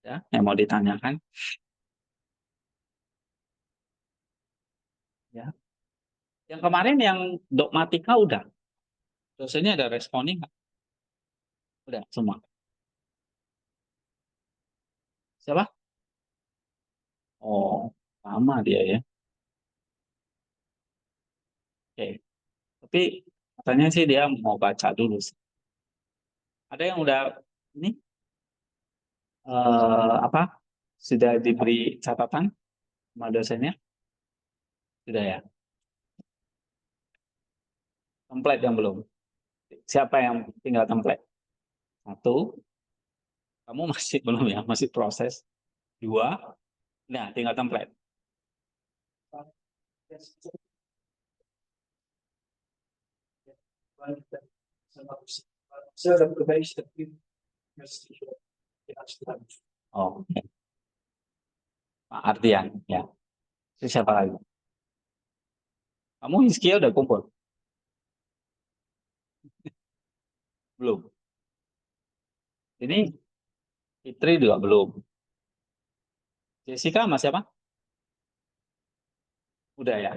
Ya, yang mau ditanyakan? Ya. Yang kemarin yang dogmatika udah. Dosennya ada responing nggak? Udah semua. Siapa? Oh, sama dia ya. Oke. Tapi katanya sih dia mau baca dulu sih. Ada yang udah ini apa? Sudah diberi catatan sama dosennya? Sudah ya. Template yang belum. Siapa yang tinggal template? 1, kamu masih belum ya, masih proses. 2, nah tinggal template. Saya berbahaya tapi masih Oh, oke. Pak Ardian, ya. Itu siapa lagi? Kamu Hizkia udah kumpul? Belum. Ini Fitri juga belum. Jessica sama siapa? Udah ya.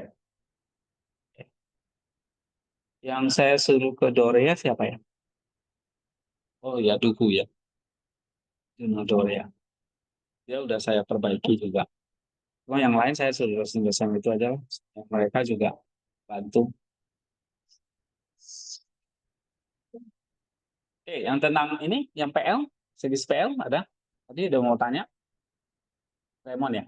Yang saya suruh ke Dorea siapa ya? Oh ya, Duku ya. Juno Dorea. Dia udah saya perbaiki juga. Cuma yang lain saya suruh dosen-dosen itu aja lah. Yang mereka juga bantu. Oke, yang tentang ini, yang PL, series PL ada? Tadi udah mau tanya, Raymond ya?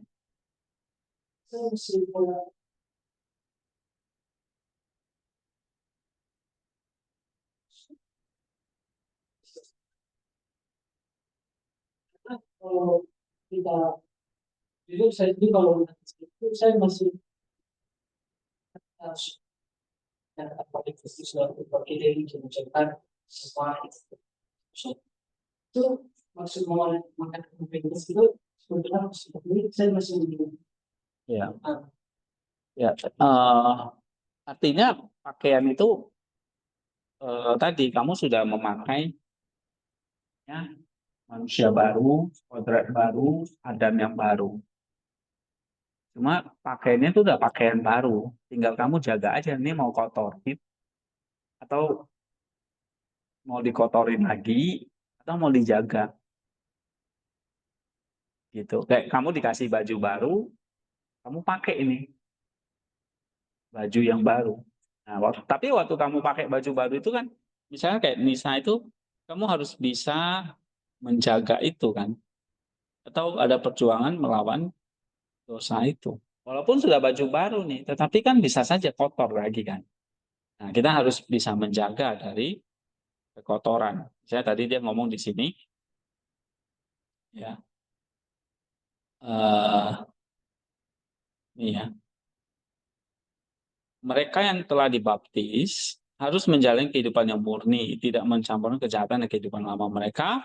kalau kita itu saya itu kalau itu saya masih harus dan apa itu sesuatu bagi diri menunjukkan semua itu maksud makan kompetitif itu sebenarnya seperti ini saya masih bingung. Ya. Ya. Artinya pakaian itu tadi kamu sudah memakai ya, manusia baru, kodrat baru, Adam yang baru. Cuma pakaiannya itu udah pakaian baru. Tinggal kamu jaga aja ini mau kotorin atau mau dikotorin lagi atau mau dijaga gitu. Kayak kamu dikasih baju baru, kamu pakai ini baju yang baru. Nah, tapi waktu kamu pakai baju baru itu kan, misalnya kayak Nisa itu, kamu harus bisa menjaga itu kan, atau ada perjuangan melawan dosa itu. Walaupun sudah baju baru nih, tetapi kan bisa saja kotor lagi kan. Nah, kita harus bisa menjaga dari kekotoran. Saya tadi dia ngomong di sini, ya eh, ini ya, mereka yang telah dibaptis harus menjalani kehidupan yang murni, tidak mencampurkan kejahatan dan kehidupan lama mereka.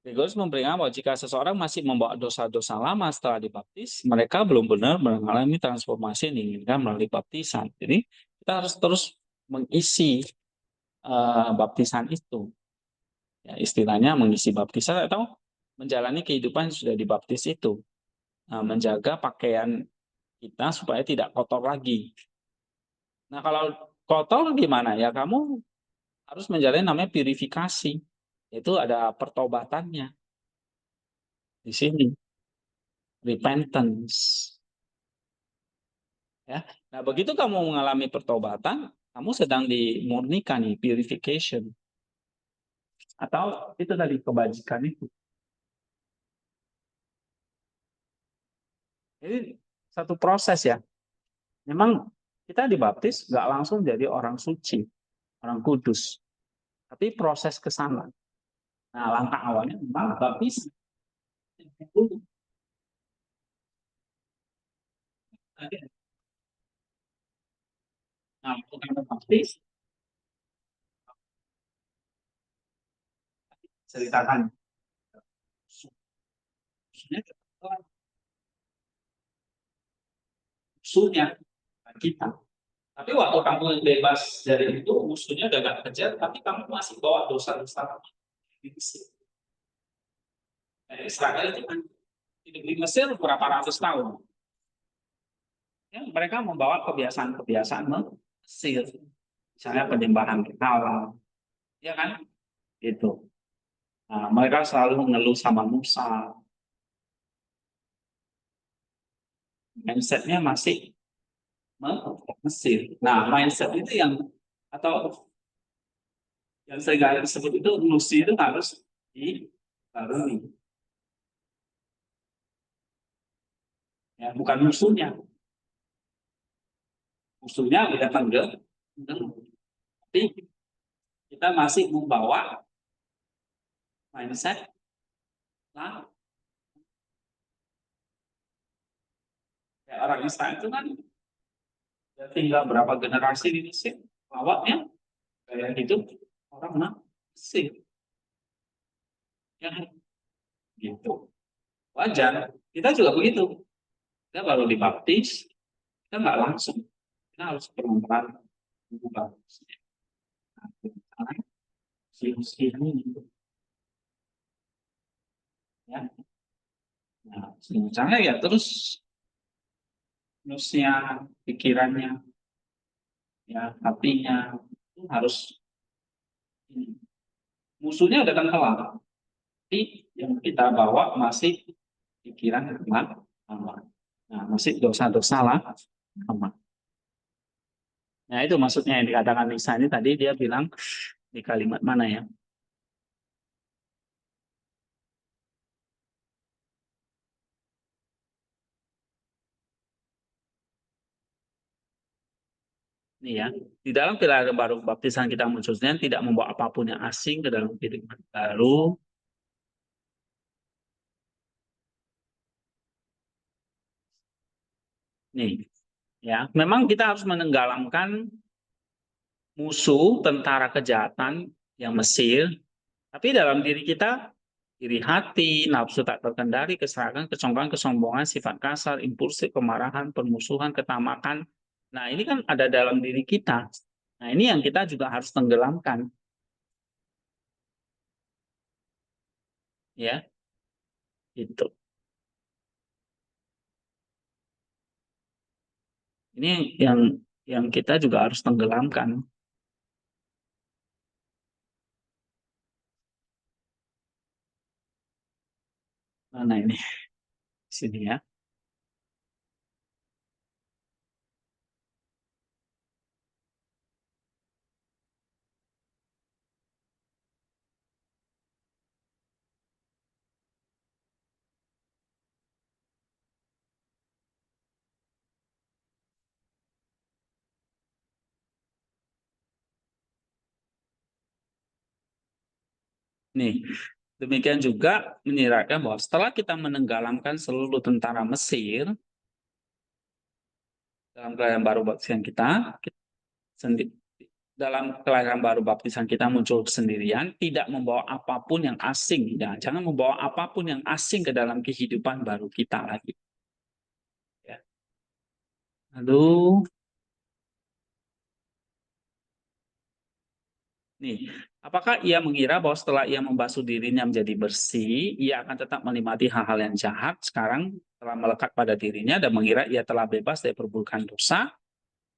Gregorius memperingatkan bahwa jika seseorang masih membawa dosa-dosa lama setelah dibaptis, mereka belum benar mengalami transformasi yang diinginkan melalui baptisan. Jadi kita harus terus mengisi baptisan itu. Ya, istilahnya mengisi baptisan atau menjalani kehidupan yang sudah dibaptis itu. Menjaga pakaian kita supaya tidak kotor lagi. Nah, kalau kotor gimana ya? Kamu harus menjalani namanya purifikasi. Itu ada pertobatannya di sini, repentance. Ya. Nah, begitu kamu mengalami pertobatan, kamu sedang dimurnikan nih, purification. Atau itu tadi kebajikan itu. Ini satu proses ya. Memang kita dibaptis nggak langsung jadi orang suci, orang kudus. Tapi proses ke sana. Nah, langkah awalnya memang baptis. Nah, bukan baptis, ceritakan. Musuhnya kita. Tapi waktu kamu bebas dari itu, musuhnya udah gak kejar, tapi kamu masih bawa dosa-dosa di Mesir. Israel itu kan hidup di Mesir berapa ratus tahun. Ya, mereka membawa kebiasaan-kebiasaan Mesir. Misalnya penyembahan berhala, ya kan? Itu. Nah, mereka selalu mengeluh sama Musa. Mindsetnya masih Mesir. Nah, mindset itu yang atau yang saya disebut itu Lucy itu harus dibarui. Ya, bukan musuhnya. Musuhnya udah tenggelam. Tapi kita masih membawa mindset lah. Ya, orang Israel itu kan ya tinggal berapa generasi di Mesir, awalnya gaya hidup orang Mesir. Ya, gitu. Wajar. Kita juga begitu. Kita baru dibaptis, kita nggak langsung. Kita harus pelan-pelan mengubah. Nah, ini ya. Nah, caranya ya terus manusia, pikirannya, ya hatinya itu harus musuhnya udah tenggelam, tapi yang kita bawa masih pikiran lama. Nah, masih dosa-dosa lama. Nah, itu maksudnya yang dikatakan Nisa ini tadi dia bilang di kalimat mana ya? Ini ya, di dalam pilar baru baptisan kita khususnya tidak membawa apapun yang asing ke dalam kehidupan baru. Nih, ya, memang kita harus menenggalamkan musuh tentara kejahatan yang Mesir, tapi dalam diri kita, iri hati, nafsu tak terkendali, keserakahan, kesombongan, kesombongan, sifat kasar, impulsif, kemarahan, permusuhan, ketamakan. Nah, ini kan ada dalam diri kita. Nah, ini yang kita juga harus tenggelamkan. Ya, itu. Ini yang kita juga harus tenggelamkan. Nah, ini sini ya. Nih, Demikian juga menyiratkan bahwa setelah kita menenggelamkan seluruh tentara Mesir dalam kelahiran baru baptisan kita dalam kelahiran baru baptisan kita muncul sendirian, tidak membawa apapun yang asing. Ya, jangan membawa apapun yang asing ke dalam kehidupan baru kita lagi. Ya. Lalu, nih, apakah ia mengira bahwa setelah ia membasuh dirinya menjadi bersih, ia akan tetap menikmati hal-hal yang jahat sekarang telah melekat pada dirinya dan mengira ia telah bebas dari perburukan dosa?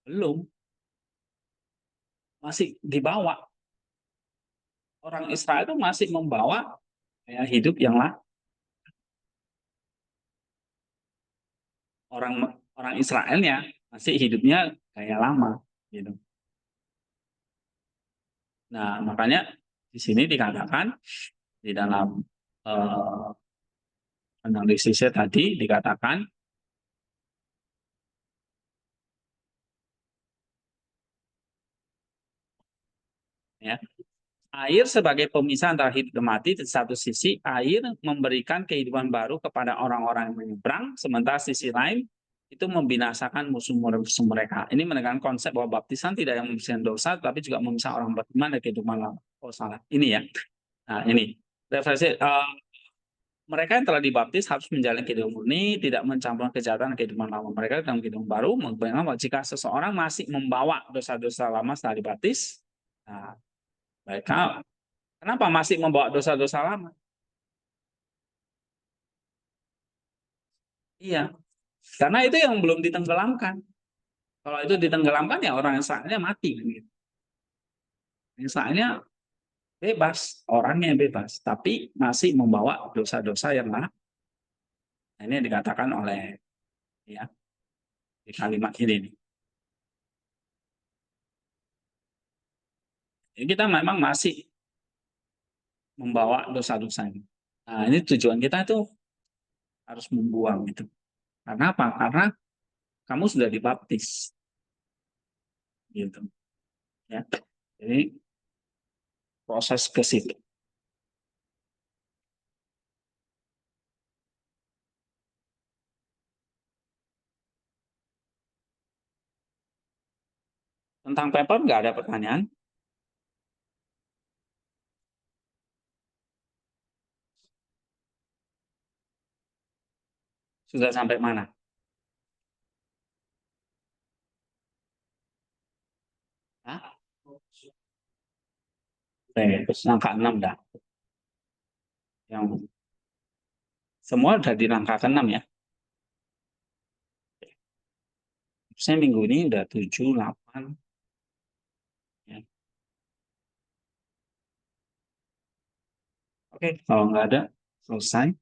Belum. Masih dibawa. Orang Israel itu masih membawa ya, hidup yang lah. Orang Israelnya masih hidupnya kayak lama, gitu. Nah, makanya di sini dikatakan di dalam analisisnya tadi dikatakan ya, air sebagai pemisah antara hidup dan mati. Di satu sisi, air memberikan kehidupan baru kepada orang-orang yang menyeberang, sementara sisi lain itu membinasakan musuh-musuh mereka. Ini menekankan konsep bahwa baptisan tidak yang membersihkan dosa, tapi juga memisah orang beriman dari kehidupan lama. Oh salah, ini ya. Nah ini referensi. Mereka yang telah dibaptis harus menjalani kehidupan murni, tidak mencampur kejahatan kehidupan lama. Mereka dalam kehidupan baru, bahwa jika seseorang masih membawa dosa-dosa lama setelah dibaptis, nah, mereka kenapa masih membawa dosa-dosa lama? Iya, karena itu yang belum ditenggelamkan. Kalau itu ditenggelamkan ya orang Israelnya mati. Gitu. Israelnya bebas, orangnya bebas, tapi masih membawa dosa-dosa yang lama. Nah, ini dikatakan oleh ya di kalimat ini. Jadi kita memang masih membawa dosa-dosa ini. Nah, ini tujuan kita itu harus membuang itu. Karena apa? Karena kamu sudah dibaptis. Gitu. Ya. Jadi proses ke situ. Tentang paper nggak ada pertanyaan? Sudah sampai mana? Hah? Terus langkah 6 dah. Yang semua udah di langkah ke-6 ya. Saya minggu ini udah 7, 8. Ya. Oke, kalau nggak ada, selesai.